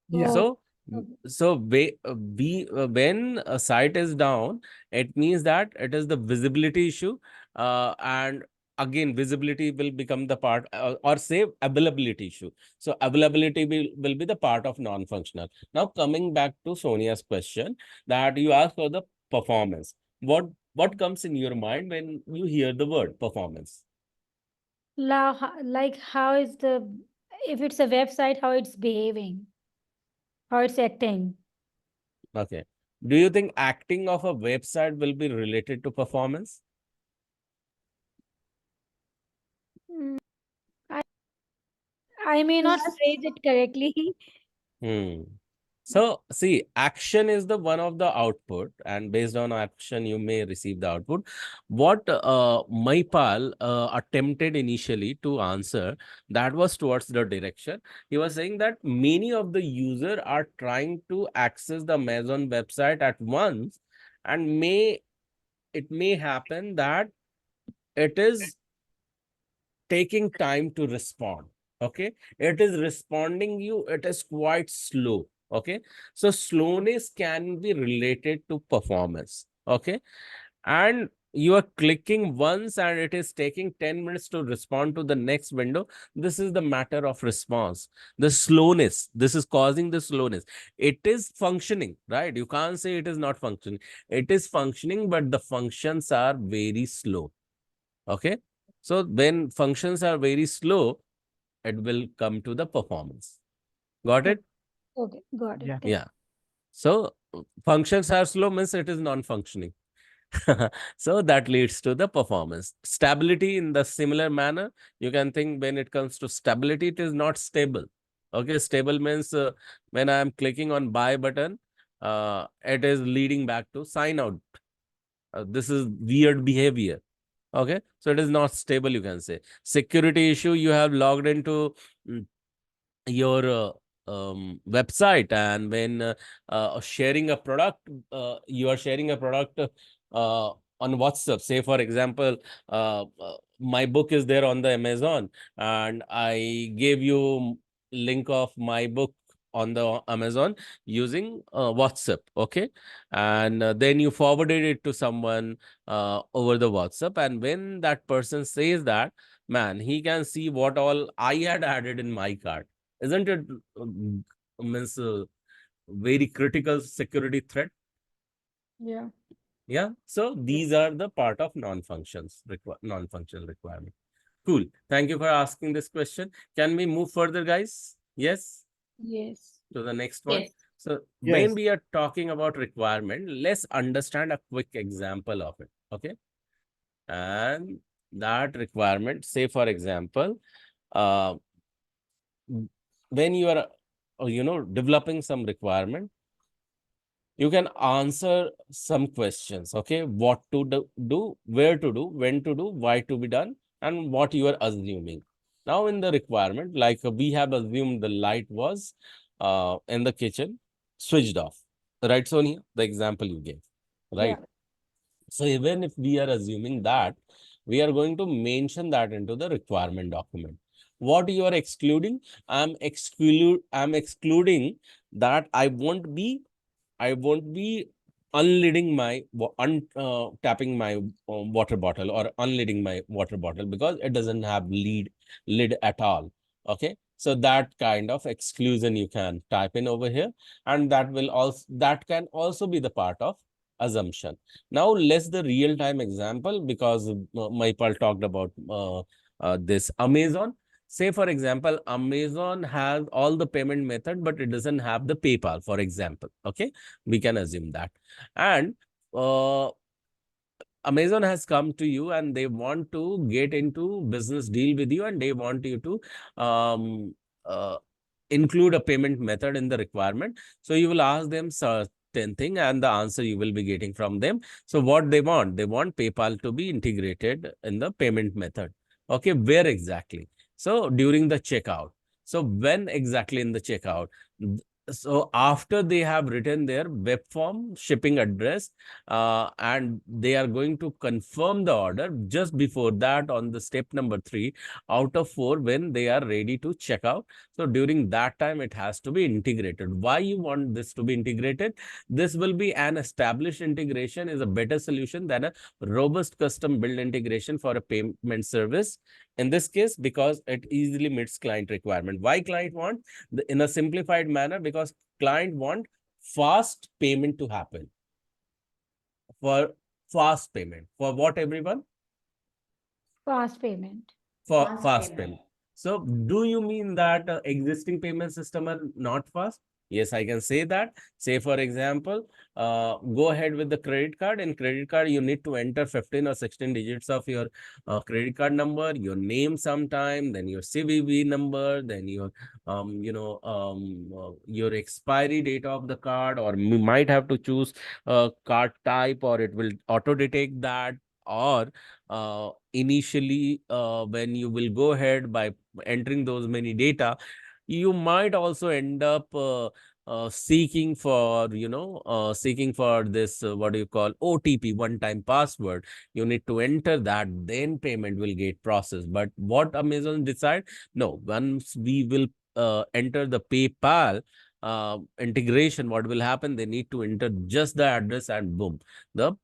Yeah. So, Okay. when a site is down, it means that it is the visibility issue, and again, visibility will become the part, or say availability issue. So, availability will be the part of non-functional. Now, coming back to Sonia's question, that you asked for the performance. What comes in your mind when you hear the word performance? Like how is if it's a website, how it's behaving, how it's acting. Okay. Do you think acting of a website will be related to performance? Mm, I I may not phrase it correctly. Hmm. So, see, action is the one of the output, and based on action, you may receive the output. What Maipal attempted initially to answer, that was towards the direction. He was saying that many of the user are trying to access the Amazon website at once, and it may happen that it is taking time to respond. Okay, it is responding you, it is quite slow. Okay, so slowness can be related to performance. Okay, and you are clicking once and it is taking 10 minutes to respond to the next window. This is the matter of response, the slowness. This is causing the slowness. It is functioning, right? You can't say it is not functioning. It is functioning, but the functions are very slow. Okay, so when functions are very slow, it will come to the performance. Got it? Okay, got it. Yeah. Thank Yeah. So functions are slow means it is non-functioning. So that leads to the performance. Stability in the similar manner, you can think when it comes to stability, it is not stable. Okay, stable means when I am clicking on buy button, it is leading back to sign out. This is weird behavior. Okay, so it is not stable, you can say. Security issue, you have logged into your website, and when sharing a product, you are sharing a product on WhatsApp. Say, for example, my book is there on the Amazon, and I gave you link of my book on the Amazon using WhatsApp. Okay, and then you forwarded it to someone over the WhatsApp, and when that person says that, man, he can see what all I had added in my cart. Isn't it means very critical security threat? Yeah. Yeah. So these are the part of non-functional requirement. Cool. Thank you for asking this question. Can we move further, guys? Yes. Yes. To the next one. Yes. So Yes. when we are talking about requirement, let's understand a quick example of it. Okay. And that requirement, say for example, uh, when you are developing some requirement, you can answer some questions. Okay, what to do, where to do, when to do, why to be done, and what you are assuming. Now in the requirement, like we have assumed the light was in the kitchen switched off, right, Sonia? The example you gave, Yeah. right? So even if we are assuming that, we are going to mention that into the requirement document. What you are excluding? I'm excluding that I won't be unlidding my tapping my water bottle, or unlidding my water bottle, because it doesn't have lid at all. Okay, so that kind of exclusion you can type in over here, and that can also be the part of assumption. Now let's the real time example, because Maipal talked about this Amazon. Say, for example, Amazon has all the payment method, but it doesn't have the PayPal, for example. Okay, we can assume that. And Amazon has come to you and they want to get into business deal with you, and they want you to um, uh, include a payment method in the requirement. So you will ask them certain thing, and the answer you will be getting from them. So what they want PayPal to be integrated in the payment method. Okay, where exactly? So during the checkout. So when exactly in the checkout? So after they have written their web form, shipping address, and they are going to confirm the order, just before that, on the step number 3 out of 4, when they are ready to check out. So during that time, it has to be integrated. Why you want this to be integrated? This will be an established integration, is a better solution than a robust custom build integration for a payment service. In this case, because it easily meets client requirement. Why client want? In a simplified manner, because client want fast payment to happen. For fast payment. For what, everyone? Fast payment. For fast payment. So do you mean that existing payment system are not fast? Yes, I can say that. Say, for example, go ahead with the credit card. In credit card, you need to enter 15 or 16 digits of your credit card number, your name sometime, then your CVV number, then your, your expiry date of the card, or you might have to choose card type, or it will auto detect that. Or initially, when you will go ahead by entering those many data, you might also end up seeking for this what do you call, OTP, one time password. You need to enter that, then payment will get processed. But what Amazon decide? No, once we will enter the PayPal integration, what will happen? They need to enter just the address, and boom, the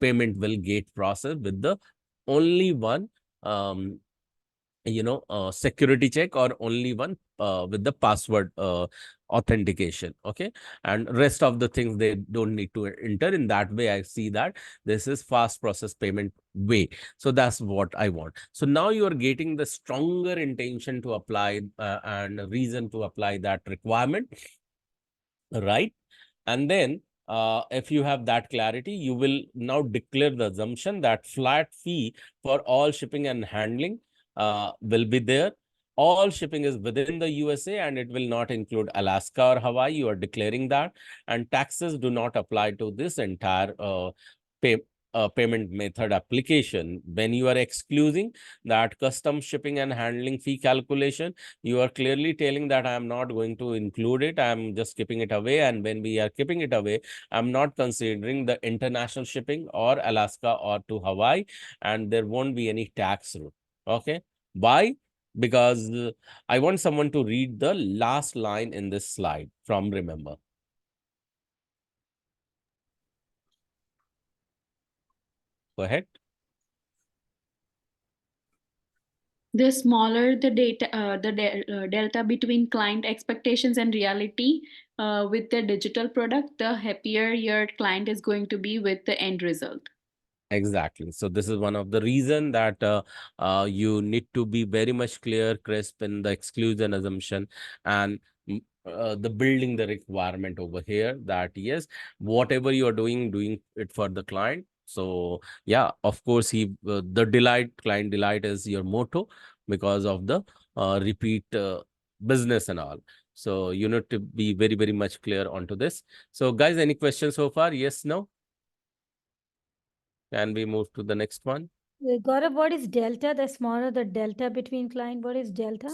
payment will get processed with the only one security check, or only one with the password authentication. Okay, and rest of the things they don't need to enter. In that way, I see that this is fast process payment way. So that's what I want. So now you are getting the stronger intention to apply and reason to apply that requirement, right? And then if you have that clarity, you will now declare the assumption that flat fee for all shipping and handling will be there. All shipping is within the USA, and it will not include Alaska or Hawaii. You are declaring that. And taxes do not apply to this entire pay, payment method application. When you are excluding that custom shipping and handling fee calculation, you are clearly telling that I am not going to include it. I am just keeping it away. And when we are keeping it away, I'm not considering the international shipping or Alaska or to Hawaii, and there won't be any tax rule. Okay. Why? Because I want someone to read the last line in this slide from Remember. Go ahead. The smaller the delta between client expectations and reality with the digital product, the happier your client is going to be with the end result. Exactly. So this is one of the reason that you need to be very much clear, crisp in the exclusion assumption, and the building the requirement over here, that yes, whatever you are doing it for the client. So yeah, of course, the client delight is your motto, because of the repeat business and all. So you need to be very, very much clear onto this. So guys, any questions so far? Yes, no? Can we move to the next one? Gaurav, what is delta? The smaller the delta between client, what is delta?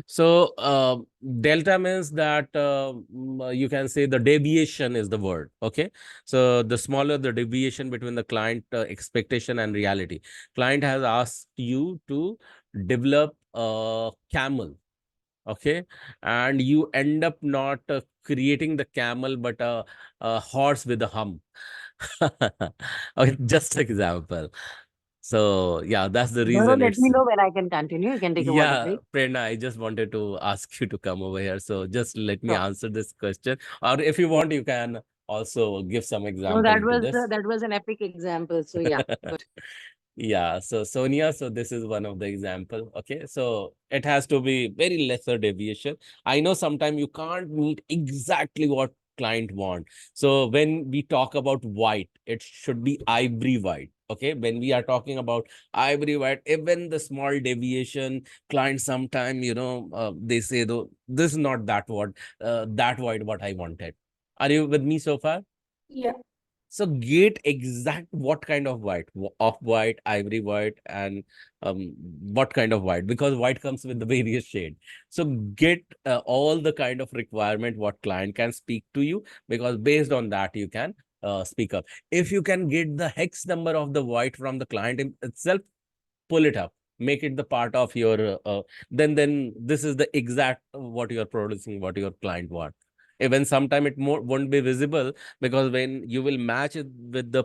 So delta means that you can say the deviation is the word. Okay. So the smaller the deviation between the client expectation and reality. Client has asked you to develop a camel. Okay. And you end up not creating the camel, but a horse with a hump. Okay, just example. So yeah, that's the reason Let it's. me know when I can continue. You can take a water Yeah, break. Prerna, I just wanted to ask you to come over here. So just let me Sure. answer this question. Or if you want, you can also give some No, example to this. that was an epic example. So yeah, good. Yeah, so Sonia, so this is one of the example. Okay, so it has to be very lesser deviation. I know sometimes you can't meet exactly what client want. So when we talk about white, it should be ivory white. Okay, when we are talking about ivory white, even the small deviation, client sometime, they say, though, this is not that white what I wanted. Are you with me so far? Yeah. So get exact what kind of white, off white, ivory white, and what kind of white, because white comes with the various shade. So get all the kind of requirement what client can speak to you, because based on that you can speak up. If you can get the hex number of the white from the client itself, pull it up, make it the part of your then this is the exact what you're producing, what your client want. Even sometime it won't be visible, because when you will match it with the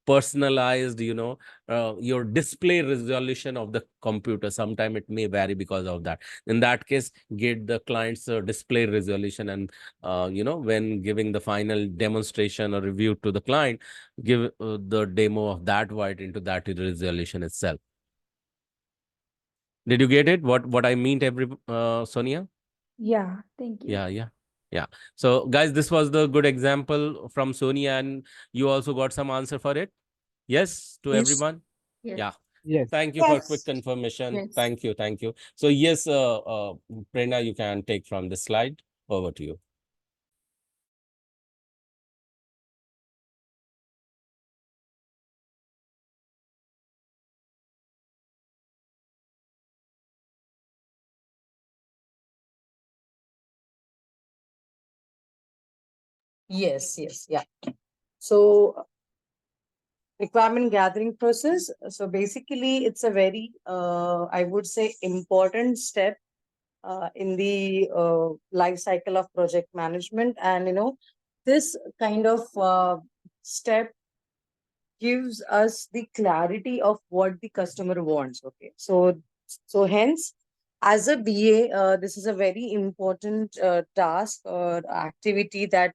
personalized, your display resolution of the computer, sometime it may vary because of that. In that case, get the client's display resolution, and when giving the final demonstration or review to the client, give the demo of that white into that resolution itself. Did you get it? What I mean, Sonia? Yeah, thank you. Yeah. So, guys, this was the good example from Sonia, and you also got some answer for it. Yes, to Yes. everyone. Yes. Yeah. Yes. Thank you for quick Yes. confirmation. Yes. Thank you. So, yes, Prerna, you can take from the slide. Over to you. Yes, yes, yeah. So requirement gathering process. So basically, it's a very, I would say, important step in the life cycle of project management. And, this kind of step gives us the clarity of what the customer wants. Okay. So hence, as a BA, this is a very important task or activity that,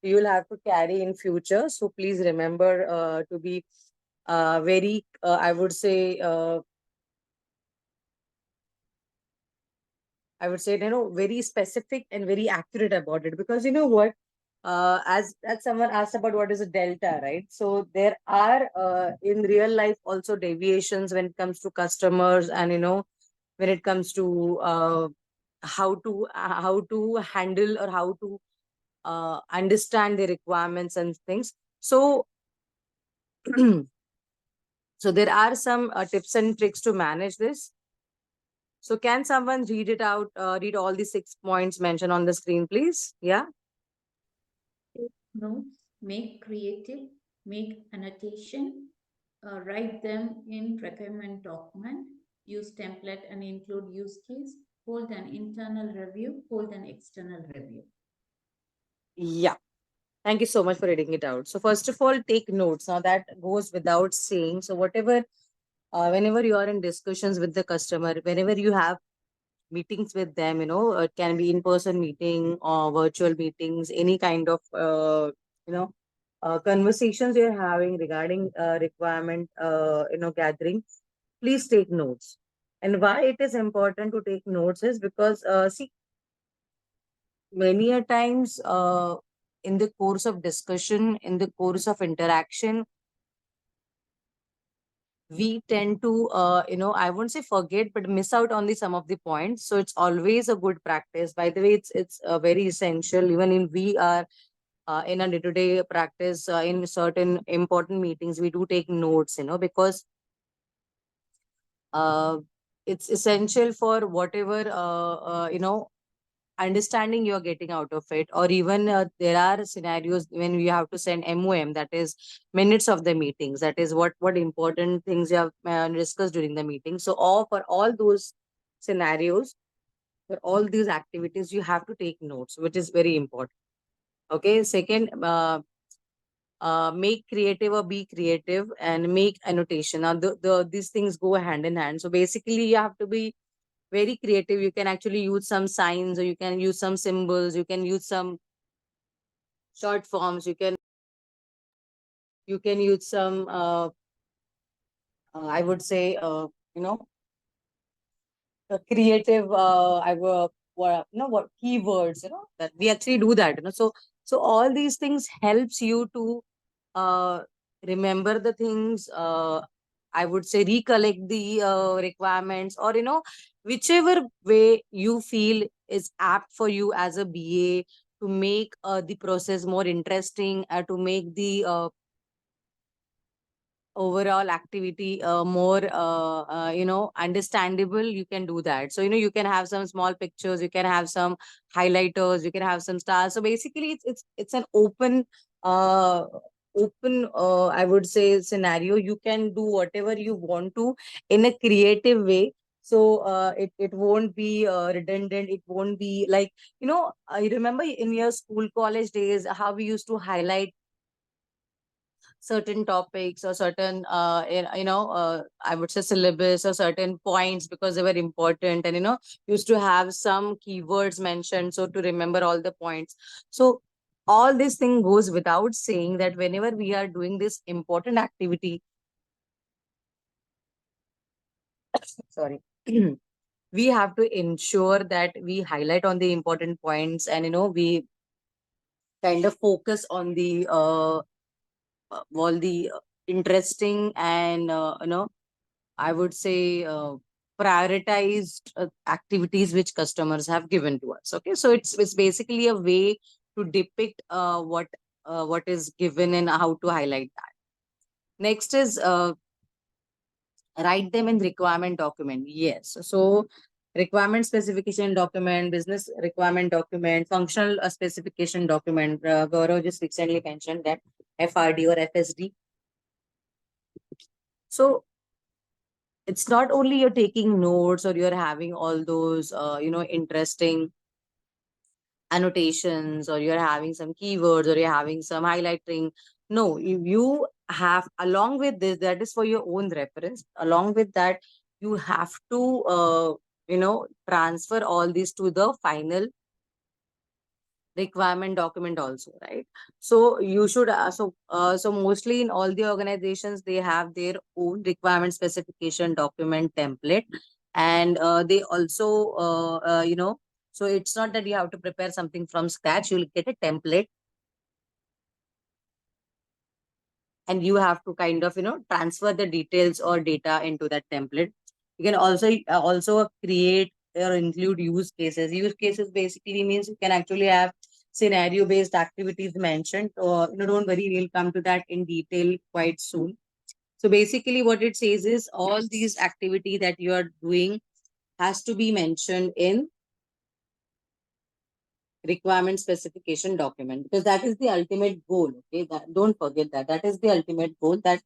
you will have to carry in future. So please remember to be very, I would say, very specific and very accurate about it. Because you know what, as someone asked about what is a delta, right? So there are in real life also deviations when it comes to customers, and when it comes to how to handle, or how to understand the requirements and things. So so there are some tips and tricks to manage this. So can someone read it out, read all the 6 points mentioned on the screen, please? Yeah. Take notes, make creative, make annotation, write them in requirement document, use template and include use case, hold an internal review, hold an external review. Yeah. Thank you so much for reading it out. So first of all, take notes. Now that goes without saying. So whatever, whenever you are in discussions with the customer, whenever you have meetings with them, it can be in-person meeting or virtual meetings, any kind of, conversations you're having regarding requirement, gathering, please take notes. And why it is important to take notes is because, see, many a times in the course of discussion, in the course of interaction, we tend to, I won't say forget, but miss out on the some of the points. So it's always a good practice. By the way, it's very essential. Even in we are in a day-to-day practice, in certain important meetings, we do take notes, because it's essential for whatever, understanding you're getting out of it. Or even there are scenarios when we have to send MOM, that is minutes of the meetings, that is what important things you have discussed during the meeting. So for all those scenarios, for all these activities, you have to take notes, which is very important. Okay. Second, make creative or be creative, and make annotation. Now these things go hand in hand. So basically you have to be very creative. You can actually use some signs, or you can use some symbols, you can use some short forms, you can use some I would say, creative, I what keywords, that we actually do that, so all these things helps you to uh, remember the things, I would say recollect the requirements, or whichever way you feel is apt for you as a BA, to make the process more interesting, to make the overall activity more understandable, you can do that. So you can have some small pictures, you can have some highlighters, you can have some stars. So basically it's an open I would say scenario. You can do whatever you want to in a creative way. So it won't be redundant, it won't be like, I remember in your school college days how we used to highlight certain topics or certain I would say syllabus or certain points because they were important, and used to have some keywords mentioned so to remember all the points. So all this thing goes without saying that whenever we are doing this important activity, sorry, we have to ensure that we highlight on the important points, and we kind of focus on the all the interesting and I would say prioritized activities which customers have given to us. Okay, so it's basically a way to depict what is given and how to highlight that. Next is write them in requirement document. Yes, so requirement specification document, business requirement document, functional specification document. Gaurav just recently mentioned that FRD or FSD. So it's not only you're taking notes or you're having all those interesting annotations, or you're having some keywords, or you're having some highlighting. No, you have, along with this, that is for your own reference. Along with that, you have to transfer all this to the final requirement document also, right? So you should so mostly in all the organizations, they have their own requirement specification document template, and they also so it's not that you have to prepare something from scratch. You'll get a template, and you have to kind of transfer the details or data into that template. You can also create or include use cases. Use cases basically means you can actually have scenario based activities mentioned, or don't worry, we'll come to that in detail quite soon. So basically what it says is all these activity that you are doing has to be mentioned in requirement specification document, because that is the ultimate goal. Okay, don't forget that is the ultimate goal, that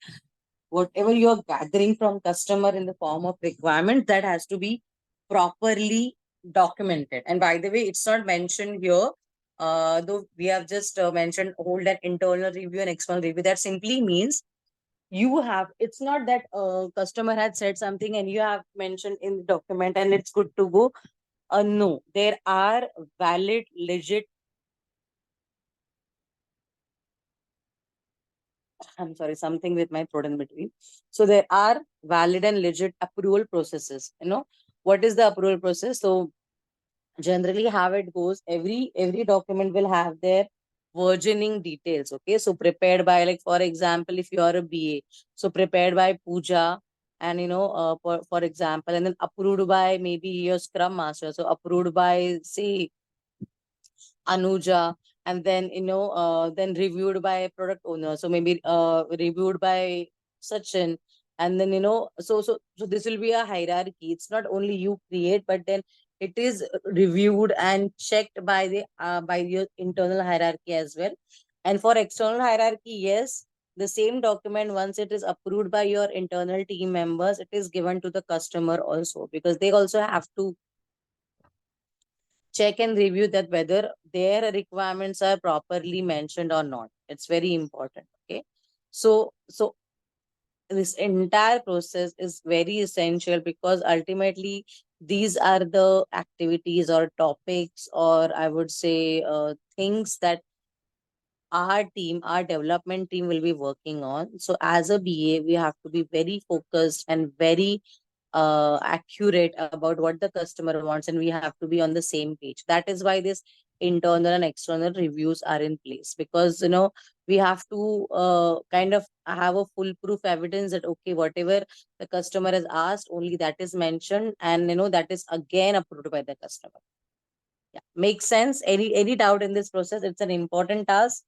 whatever you are gathering from customer in the form of requirement, that has to be properly documented. And by the way, it's not mentioned here, though we have just mentioned hold an internal review and external review. That simply means you have, it's not that customer had said something and you have mentioned in the document and it's good to go. No, there are valid, legit, I'm sorry, something with my throat in between. So there are valid and legit approval processes. What is the approval process? So generally how it goes, every document will have their versioning details. Okay, so prepared by, like, for example, if you are a BA, so prepared by Pooja, and for example, and then approved by maybe your Scrum Master, so approved by, say, Anuja, and then then reviewed by product owner. So maybe reviewed by Sachin, and then so this will be a hierarchy. It's not only you create, but then it is reviewed and checked by your internal hierarchy as well. And for external hierarchy, yes, the same document, once it is approved by your internal team members, it is given to the customer also, because they also have to check and review that whether their requirements are properly mentioned or not. It's very important. Okay, so this entire process is very essential, because ultimately these are the activities or topics, or I would say things that our team, our development team will be working on. So as a BA, we have to be very focused and very accurate about what the customer wants, and we have to be on the same page. That is why this internal and external reviews are in place, because we have to kind of have a foolproof evidence that okay, whatever the customer has asked, only that is mentioned, and that is again approved by the customer. Yeah, makes sense. Any doubt in this process? It's an important task.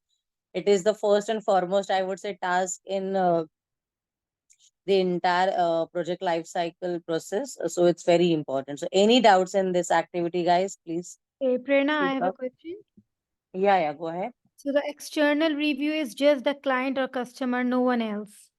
It is the first and foremost, I would say, task in the entire project life cycle process. So it's very important. So any doubts in this activity, guys, please Hey, Prerna, I speak have a up. question. Yeah, go ahead. So the external review is just the client or customer, no one else.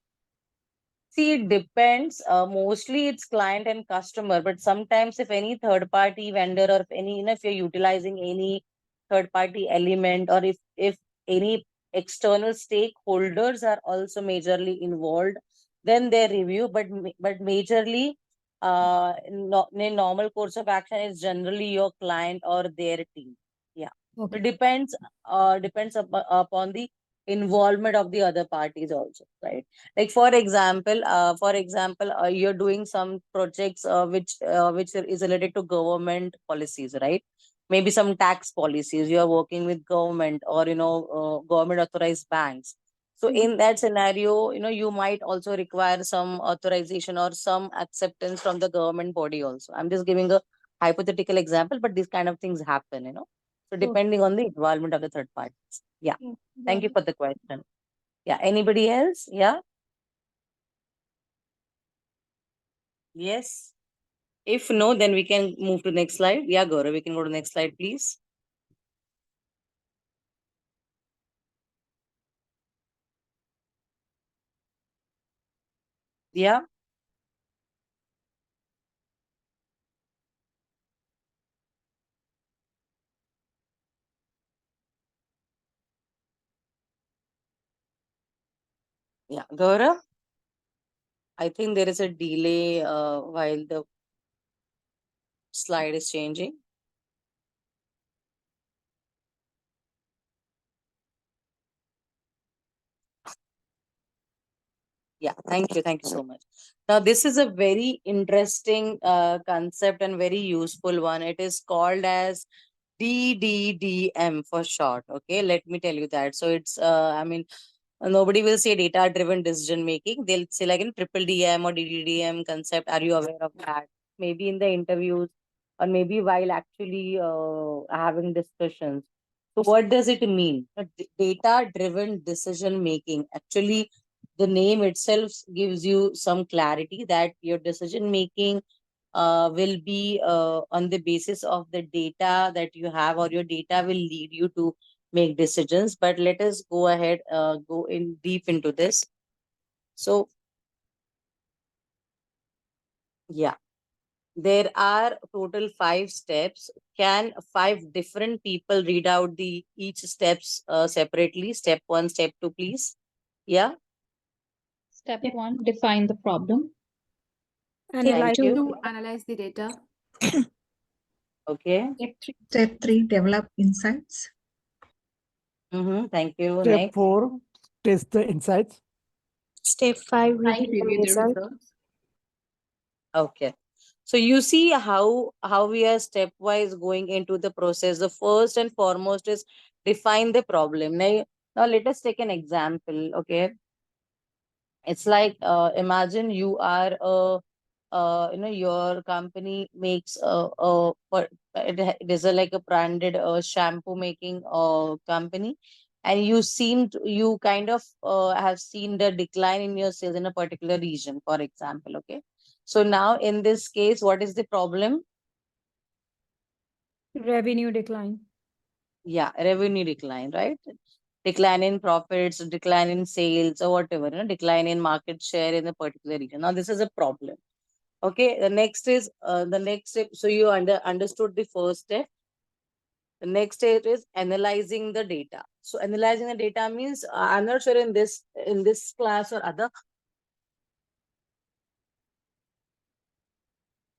See, it depends. Mostly it's client and customer, but sometimes if any third party vendor or if any, if you're utilizing any third party element, or if any external stakeholders are also majorly involved, then they review. But majorly, in normal course of action is generally your client or their team. Yeah, Okay. it depends upon the involvement of the other parties also, right? Like for example, you're doing some projects which is related to government policies, right? Maybe some tax policies. You are working with government or government authorized banks. So in that scenario, you might also require some authorization or some acceptance from the government body also. I'm just giving a hypothetical example, but these kind of things happen. So depending on the involvement of the third parties. Yeah. Thank you for the question. Yeah. Anybody else? Yeah. Yes. If no, then we can move to next slide. Yeah, Gaurav, we can go to next slide, please. Yeah. Yeah, Gaurav. I think there is a delay while the slide is changing. Yeah, thank you. Thank you so much. Now, this is a very interesting concept and very useful one. It is called as DDDM for short. Okay, let me tell you that. So it's, nobody will say data driven decision making. They'll say like in triple DM or DDDM concept. Are you aware of that? Maybe in the interviews or maybe while actually having discussions. So what does it mean? Data driven decision making. Actually, the name itself gives you some clarity that your decision making will be on the basis of the data that you have, or your data will lead you to make decisions. But let us go ahead, go in deep into this. So yeah, there are total 5 steps. Can 5 different people read out the each steps separately? Step 1, step 2, please. Yeah. Step 1, define the problem. Thank you. 2, analyze the data. Okay. Step 3, develop insights. Thank you. Step Next. 4, test the insights. Step 5, review the results. Okay. So you see how we are stepwise going into the process. The first and foremost is define the problem. Now let us take an example. Okay. It's like imagine you are your company makes it is like a branded shampoo making company, and you kind of have seen the decline in your sales in a particular region, for example. Okay, so now in this case, what is the problem? Revenue decline. Yeah, revenue decline, right? Decline in profits, decline in sales, or whatever, decline in market share in a particular region. Now this is a problem. Okay, the next step. So you understood the first step. The next step is analyzing the data. So analyzing the data means I'm not sure in this class or other,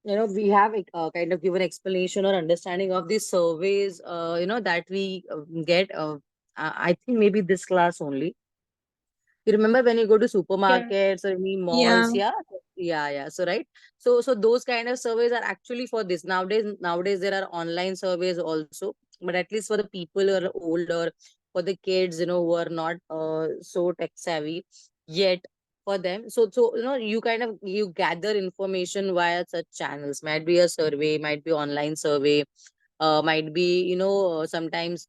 we have kind of given explanation or understanding of the surveys that we get. I think maybe this class only. You remember when you go to supermarkets or any malls? Yeah. So right. So those kind of surveys are actually for this. Nowadays there are online surveys also, but at least for the people who are older, for the kids, who are not so tech savvy yet, for them. So you gather information via such channels. Might be a survey, might be online survey, might be, sometimes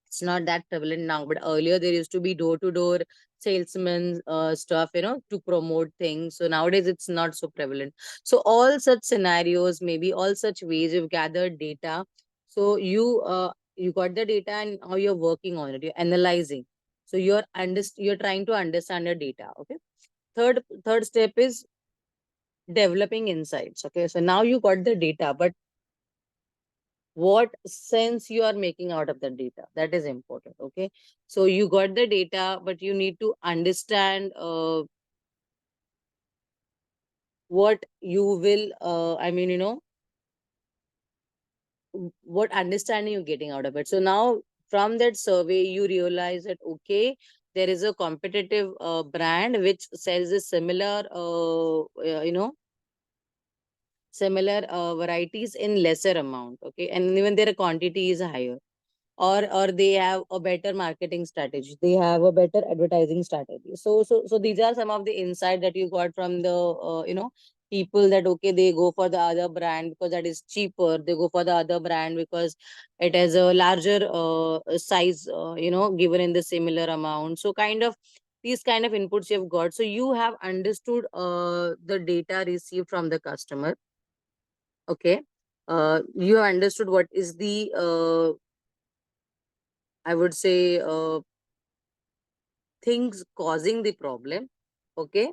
it's not that prevalent now, but earlier there used to be door-to-door salesman stuff, to promote things. So nowadays it's not so prevalent. So all such scenarios, maybe all such ways you've gathered data. So you got the data and how you're working on it, you're analyzing. So you're trying to understand your data. Okay. Third step is developing insights. Okay. So now you got the data, but what sense you are making out of the data, that is important. Okay, so you got the data, but you need to understand what you will what understanding you're getting out of it. So now from that survey you realize that, okay, there is a competitive brand which sells a similar varieties in lesser amount. Okay, and even their quantity is higher, or they have a better marketing strategy, they have a better advertising strategy. So these are some of the insight that you got from the people, that okay, they go for the other brand because that is cheaper, they go for the other brand because it has a larger size, given in the similar amount. So kind of these kind of inputs you've got. So you have understood the data received from the customer. Okay, you have understood what is the I would say things causing the problem. Okay,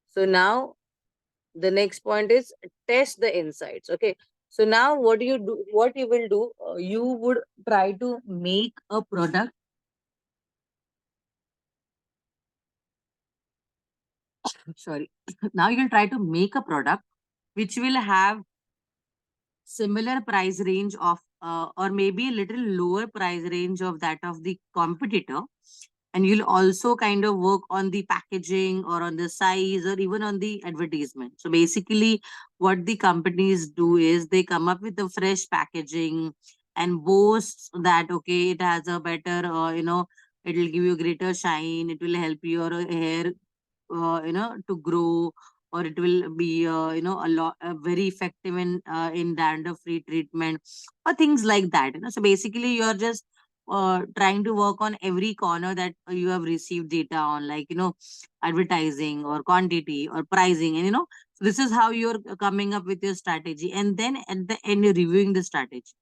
so now the next point is test the insights. Okay, so now what you will do, you would try to make a product. Sorry. Now you'll try to make a product which will have similar price range of or maybe a little lower price range of that of the competitor, and you'll also kind of work on the packaging or on the size or even on the advertisement. So basically what the companies do is they come up with the fresh packaging and boast that, okay, it has a better it will give you greater shine, it will help your hair to grow, or it will be a lot very effective in dandruff free treatment, or things like that. So basically you're just trying to work on every corner that you have received data on, like advertising or quantity or pricing, and so this is how you're coming up with your strategy, and then at the end you're reviewing the strategy.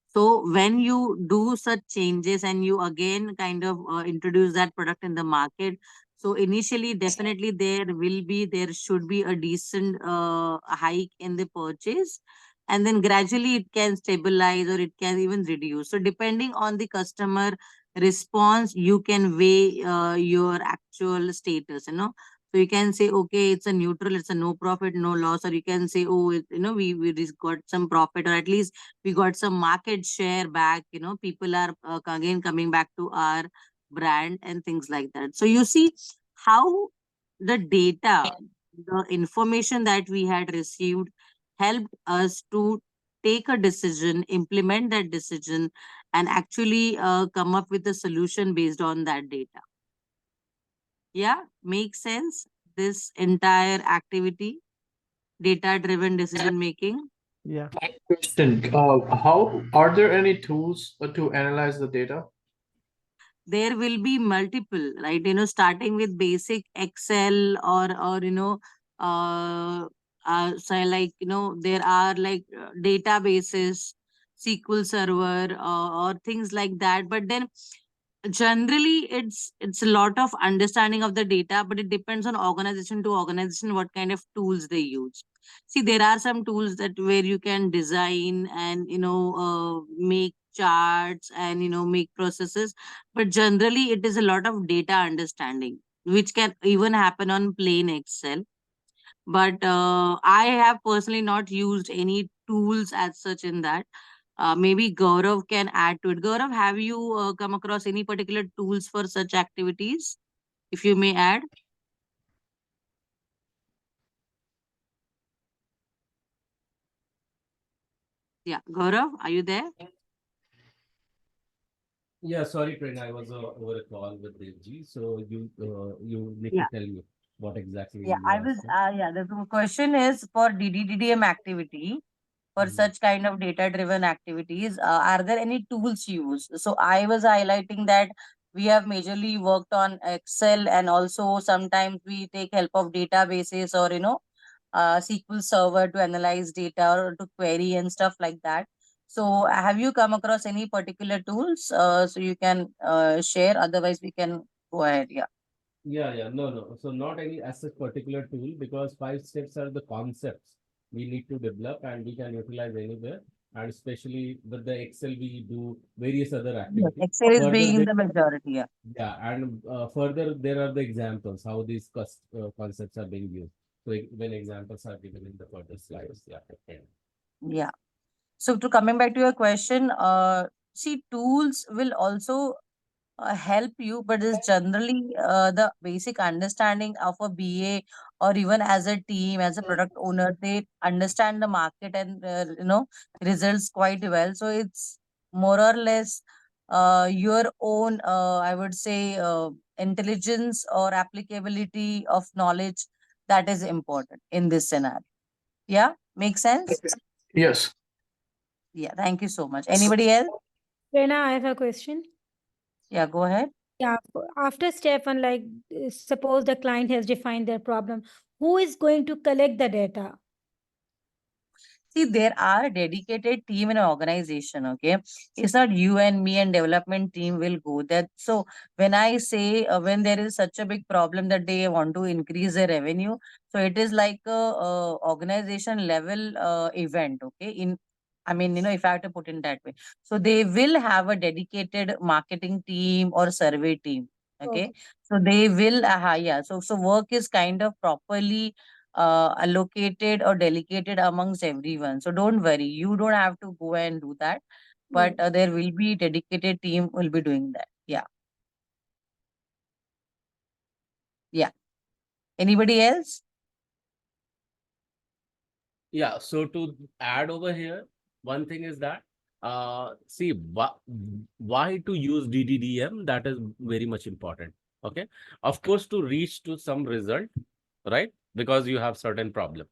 So when you do such changes and you again kind of introduce that product in the market, so initially definitely there should be a decent hike in the purchase, and then gradually it can stabilize or it can even reduce. So depending on the customer response, you can weigh your actual status. So you can say, okay, it's a neutral, it's a no profit, no loss, or you can say, oh, we just got some profit, or at least we got some market share back. People are again coming back to our brand and things like that. So you see how the data, the information that we had received helped us to take a decision, implement that decision, and actually come up with a solution based on that data. Yeah, makes sense, this entire activity, data driven decision making. Yeah. Question, how are there any tools to analyze the data? There will be multiple, right? Starting with basic Excel, or so like there are like databases, SQL server, or things like that. But then generally it's a lot of understanding of the data, but it depends on organization to organization what kind of tools they use. See, there are some tools that where you can design and make charts and make processes, but generally it is a lot of data understanding, which can even happen on plain Excel. But I have personally not used any tools as such in that. Maybe Gaurav can add to it. Gaurav, have you come across any particular tools for such activities? If you may add. Yeah, Gaurav, are you there? Yeah, sorry, Prerna, I was over a call with Devji. So you need Yeah. to tell me what exactly Yeah, you I are was. asking. The question is for DDDM activity. for such kind of data driven activities, are there any tools used? So I was highlighting that we have majorly worked on Excel, and also sometimes we take help of databases or SQL server to analyze data or to query and stuff like that. So have you come across any particular tools? So you can share, otherwise we can go ahead. Yeah. Yeah. No. So not any as such particular tool, because 5 steps are the concepts we need to develop and we can utilize anywhere. And especially with the Excel, we do various other Yes, activities. Excel is Further, being the majority. Yeah. yeah, and further there are the examples how these concepts are being used. So when examples are given in the further slides, yeah. Okay. Yeah. So to coming back to your question, see, tools will also help you, but it's generally the basic understanding of a BA, or even as a team, as a product owner, they understand the market and results quite well. So it's more or less your own, I would say, intelligence or applicability of knowledge that is important in this scenario. Yeah, makes sense. Yes. Yeah, thank you so much. Anybody else? Rena, I have a question. Yeah, go ahead. Yeah, after step one, like suppose the client has defined their problem, who is going to collect the data? See, there are dedicated team in an organization. Okay, it's not you and me and development team will go that. So when I say when there is such a big problem that they want to increase their revenue, so it is like a organization level event. Okay, I mean, if I have to put in that way, so they will have a dedicated marketing team or survey team. Okay, Okay. so they will, yeah. So work is kind of properly allocated or delegated amongst everyone. So don't worry, you don't have to go and do that, but Yeah. there will be dedicated team will be doing that. Yeah. Yeah. Anybody else? Yeah, so to add over here, one thing is that see why to use DDDM, that is very much important. Okay, of course, to reach to some result, right? Because you have certain problem.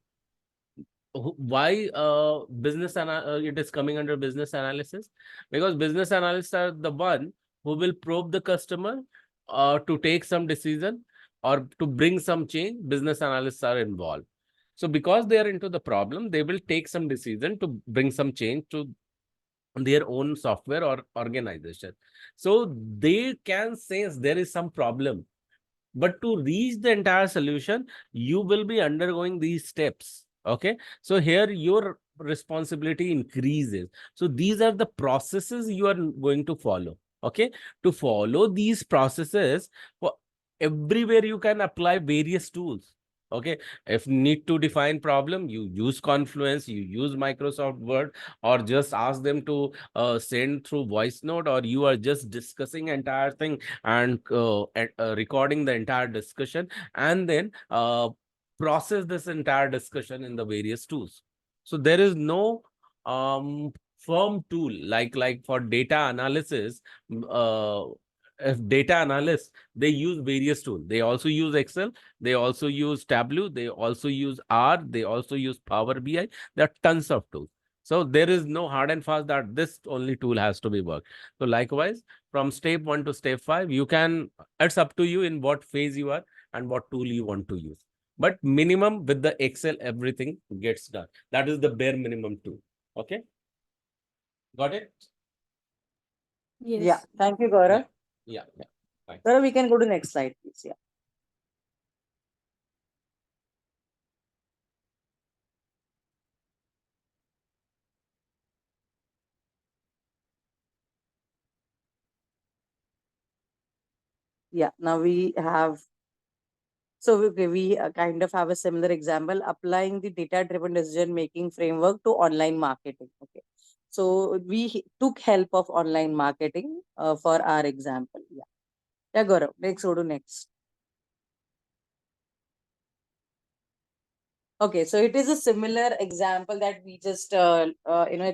Why it is coming under business analysis? Because business analysts are the one who will probe the customer to take some decision or to bring some change. Business analysts are involved. So because they are into the problem, they will take some decision to bring some change to their own software or organization. So they can sense there is some problem, but to reach the entire solution, you will be undergoing these steps. Okay, so here your responsibility increases. So these are the processes you are going to follow. Okay, to follow these processes, for everywhere you can apply various tools. Okay, if need to define problem, you use Confluence, you use Microsoft Word, or just ask them to send through voice note, or you are just discussing entire thing and recording the entire discussion, and then process this entire discussion in the various tools. So there is no firm tool like for data analysis. uh, if data analysts, they use various tools. They also use Excel, they also use Tableau, they also use R, they also use Power BI. There are tons of tools. So there is no hard and fast that this only tool has to be worked. So likewise, from step 1 to step 5, you can, it's up to you in what phase you are and what tool you want to use. But minimum with the Excel, everything gets done. That is the bare minimum tool. Okay. Got it? Yes. Yeah. Thank you, Gaurav. Yeah. Thanks. Gaurav, we can go to next slide, please. Yeah. Yeah. Now we have, so we kind of have a similar example, applying the data-driven decision-making framework to online marketing. Okay. So we took help of online marketing for our example. Yeah. Yeah, Gaurav, let's go to next. Okay, so it is a similar example that we just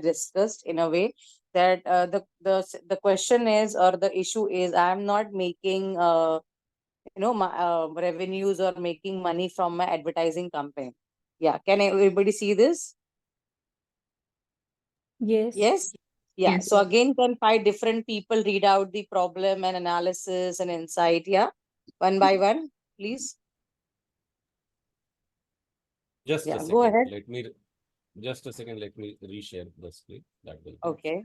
discussed in a way that the question is, or the issue is, I am not making my revenues or making money from my advertising campaign. Yeah, can everybody see this? Yes. Yes? Yeah. Yes. So again, can 5 different people read out the problem and analysis and insight? Yeah. One by one, please. Just Yeah, a go second. ahead. Just a second. Let me reshare the screen. That will help. Okay.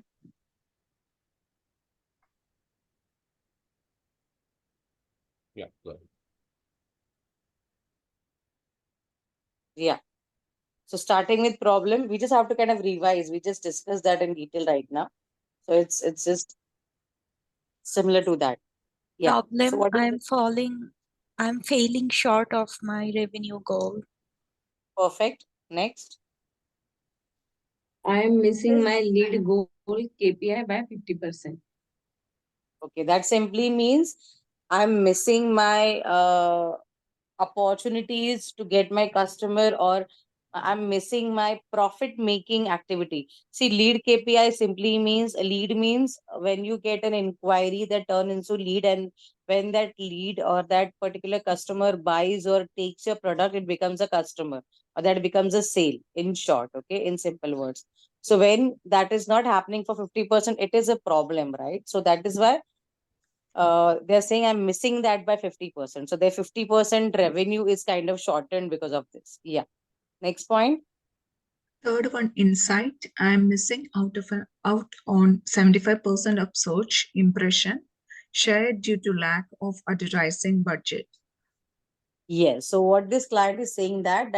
Yeah, go ahead. Yeah. So starting with problem, we just have to kind of revise. We just discussed that in detail right now. So it's just similar to that. Yeah. So Problem, what is I'm failing short of my revenue goal. perfect? Next. I am missing my lead goal KPI by 50%. Okay, that simply means I'm missing my opportunities to get my customer, or I'm missing my profit making activity. See, lead KPI simply means lead means when you get an inquiry that turn into lead, and when that lead or that particular customer buys or takes your product, it becomes a customer, or that becomes a sale, in short, okay, in simple words. So when that is not happening for 50%, it is a problem, right? So that is why they're saying I'm missing that by 50%. So their 50% revenue is kind of shortened because of this. Yeah. Next point. Third one, insight. I'm missing out on 75% of search impression shared due to lack of advertising budget. Yes. So what this client is saying that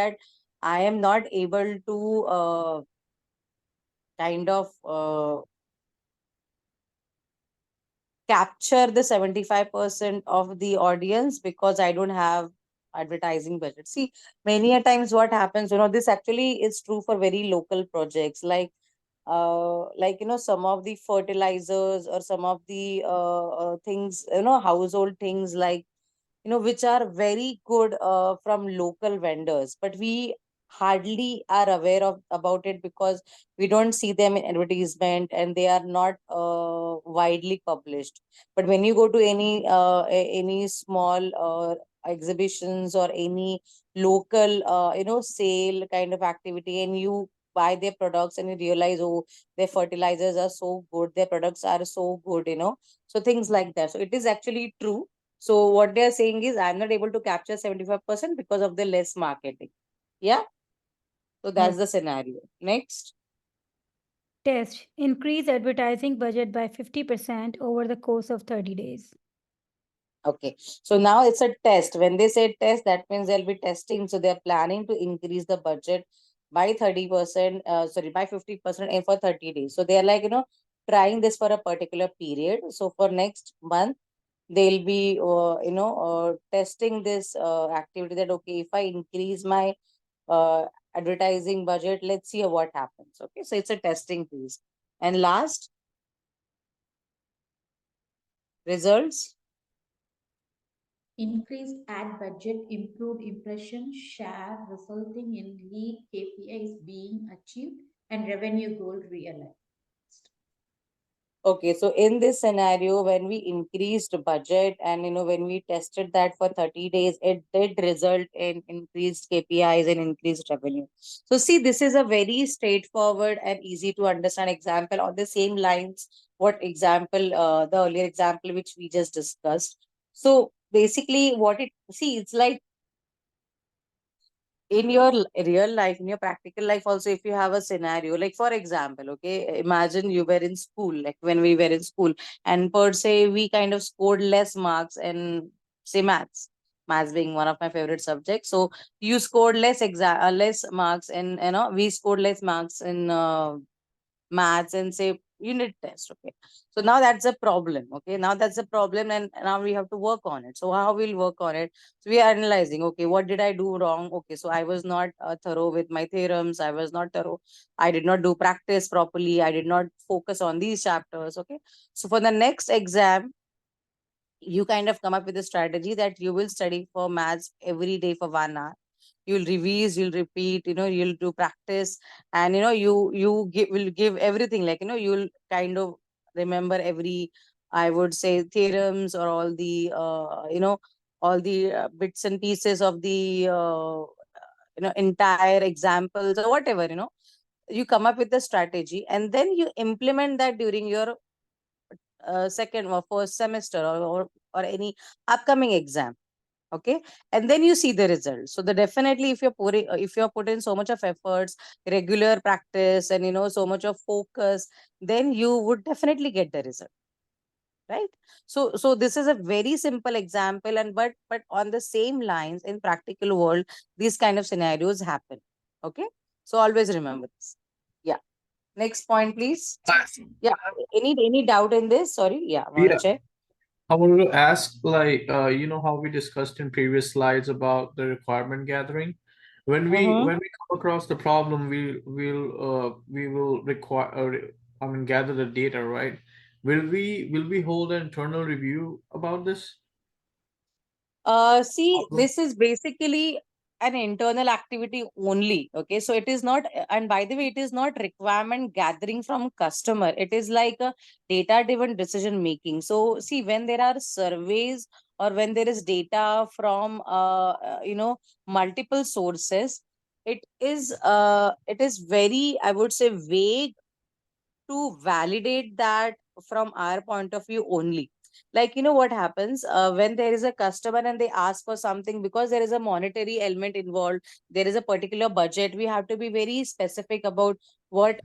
I am not able to kind of capture the 75% of the audience because I don't have advertising budget. See, many a times what happens, this actually is true for very local projects, like some of the fertilizers or some of the things, household things, like which are very good from local vendors, but we hardly are aware of about it because we don't see them in advertisement and they are not widely published. But when you go to any small exhibitions or any local sale kind of activity, and you buy their products and you realize, oh, their fertilizers are so good, their products are so good, so things like that. So it is actually true. So what they are saying is I'm not able to capture 75% because of the less marketing. Yeah. So that's the scenario. Next. Test. Increase advertising budget by 50% over the course of 30 days. Okay. So now it's a test. When they say test, that means they'll be testing. So they're planning to increase the budget by 30%, by 50% and for 30 days. So they're like, trying this for a particular period. So for next month, they'll be testing this activity, that okay, if I increase my advertising budget, let's see what happens. Okay, so it's a testing phase. And last, results. Increased ad budget, improved impression share, resulting in lead KPIs being achieved and revenue goal realized. Okay, so in this scenario, when we increased budget and when we tested that for 30 days, it did result in increased KPIs and increased revenue. So see, this is a very straightforward and easy to understand example on the same lines. What example, the earlier example which we just discussed. So basically, it's like in your real life, in your practical life also, if you have a scenario, like for example, okay, imagine you were in school, like when we were in school, and per se we kind of scored less marks in, say, maths being one of my favorite subjects. So you scored less marks in, we scored less marks in maths and say unit test. Okay, so now that's a problem. Okay, now that's a problem, and now we have to work on it. So how we'll work on it? So we are analyzing, okay, what did I do wrong? Okay, so I was not thorough with my theorems, I was not thorough, I did not do practice properly, I did not focus on these chapters. Okay, so for the next exam, you kind of come up with a strategy that you will study for maths every day for 1 hour. You'll revise, you'll repeat, you'll do practice, and will give everything, like you'll kind of remember every, I would say, theorems or all the bits and pieces of the entire examples or whatever. you come up with the strategy, and then you implement that during your second or first semester, or any upcoming exam. Okay, and then you see the results. So the definitely, if you're putting so much of efforts, regular practice, and so much of focus, then you would definitely get the result, right? So this is a very simple example, and but on the same lines, in practical world, these kind of scenarios happen. Okay, so always remember this. Yeah, next point, please. Yeah, any doubt in this? Sorry, yeah, want to Yeah, check. I wanted to ask, like, you know how we discussed in previous slides about the requirement gathering. When we come across the problem, we will require, I mean, gather the data, right? Will we hold an internal review about this? See, Problem? this is basically an internal activity only. Okay, so it is not, and by the way, it is not requirement gathering from customer. It is like a data-driven decision making. So, see, when there are surveys or when there is data from, multiple sources, it is very, I would say, vague to validate that from our point of view only. Like, what happens when there is a customer and they ask for something, because there is a monetary element involved, there is a particular budget, we have to be very specific about what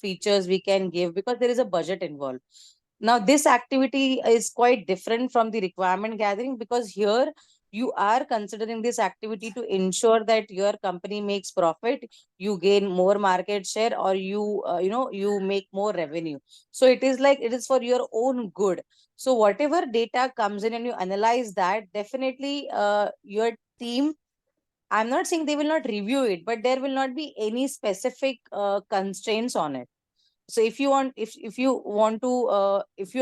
features we can give, because there is a budget involved. Now this activity is quite different from the requirement gathering, because here you are considering this activity to ensure that your company makes profit, you gain more market share, or you make more revenue. So it is like, it is for your own good. So whatever data comes in and you analyze that, definitely your team, I'm not saying they will not review it, but there will not be any specific constraints on it. So if you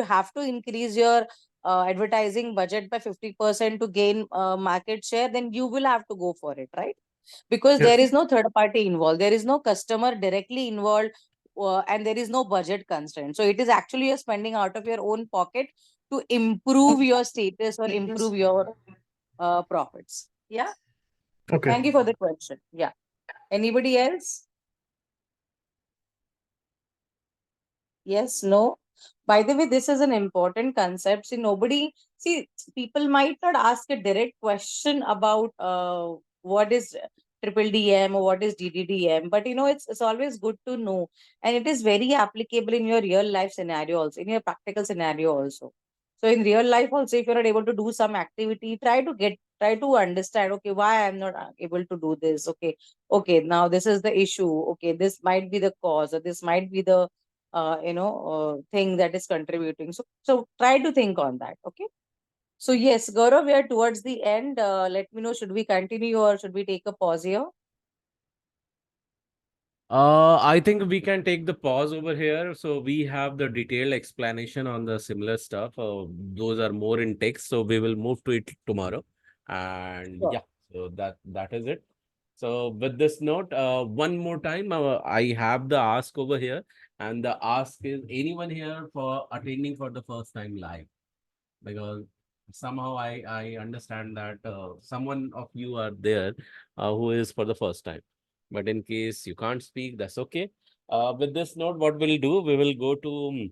have to increase your advertising budget by 50% to gain market share, then you will have to go for it, right? Because there Yes. is no third party involved, there is no customer directly involved, and there is no budget constraint. So it is actually you're spending out of your own pocket to improve your status or improve your profits. Yeah, Okay. thank you for the question. Yeah, anybody else? Yes, no. By the way, this is an important concept. See, people might not ask a direct question about what is triple DM or what is DDDM, but it's always good to know, and it is very applicable in your real life scenario also, in your practical scenario also. So in real life also, if you're not able to do some activity, try to understand, okay, why I'm not able to do this. Okay, now this is the issue. Okay, this might be the cause, or this might be the thing that is contributing. So try to think on that. Okay, so yes, Gaurav, we are towards the end. Let me know, should we continue or should we take a pause here? I think we can take the pause over here. So we have the detailed explanation on the similar stuff. Those are more in text, so we will move to it tomorrow. And Sure. yeah, so that is it. So with this note, one more time, I have the ask over here, and the ask is anyone here for attending for the first time live, because somehow I understand that someone of you are there who is for the first time. But in case you can't speak, that's okay. With this note, what we'll do, we will go to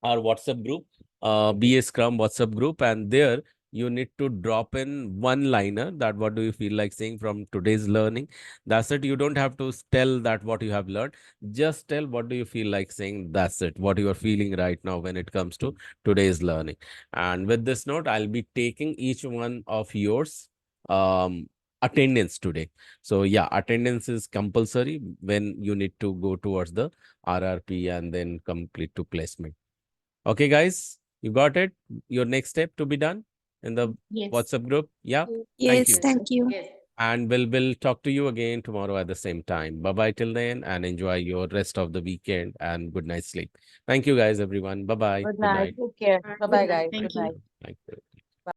our WhatsApp group, BA Scrum WhatsApp group, and there you need to drop in one liner that what do you feel like saying from today's learning. That's it. You don't have to tell that what you have learned. Just tell what do you feel like saying. That's it. What you are feeling right now when it comes to today's learning. And with this note, I'll be taking each one of yours attendance today. So yeah, attendance is compulsory when you need to go towards the RRP and then complete to placement. Okay, guys, you got it? Your next step to be done in the Yes. WhatsApp group. Yeah. Thank Yes, you. thank you. Yes. And we'll talk to you again tomorrow at the same time. Bye-bye till then, and enjoy your rest of the weekend and good night sleep. Thank you, guys, everyone. Bye-bye. Good Good night. night. Take care. Bye Good bye, night. guys. Thank Good you. night. Thank you.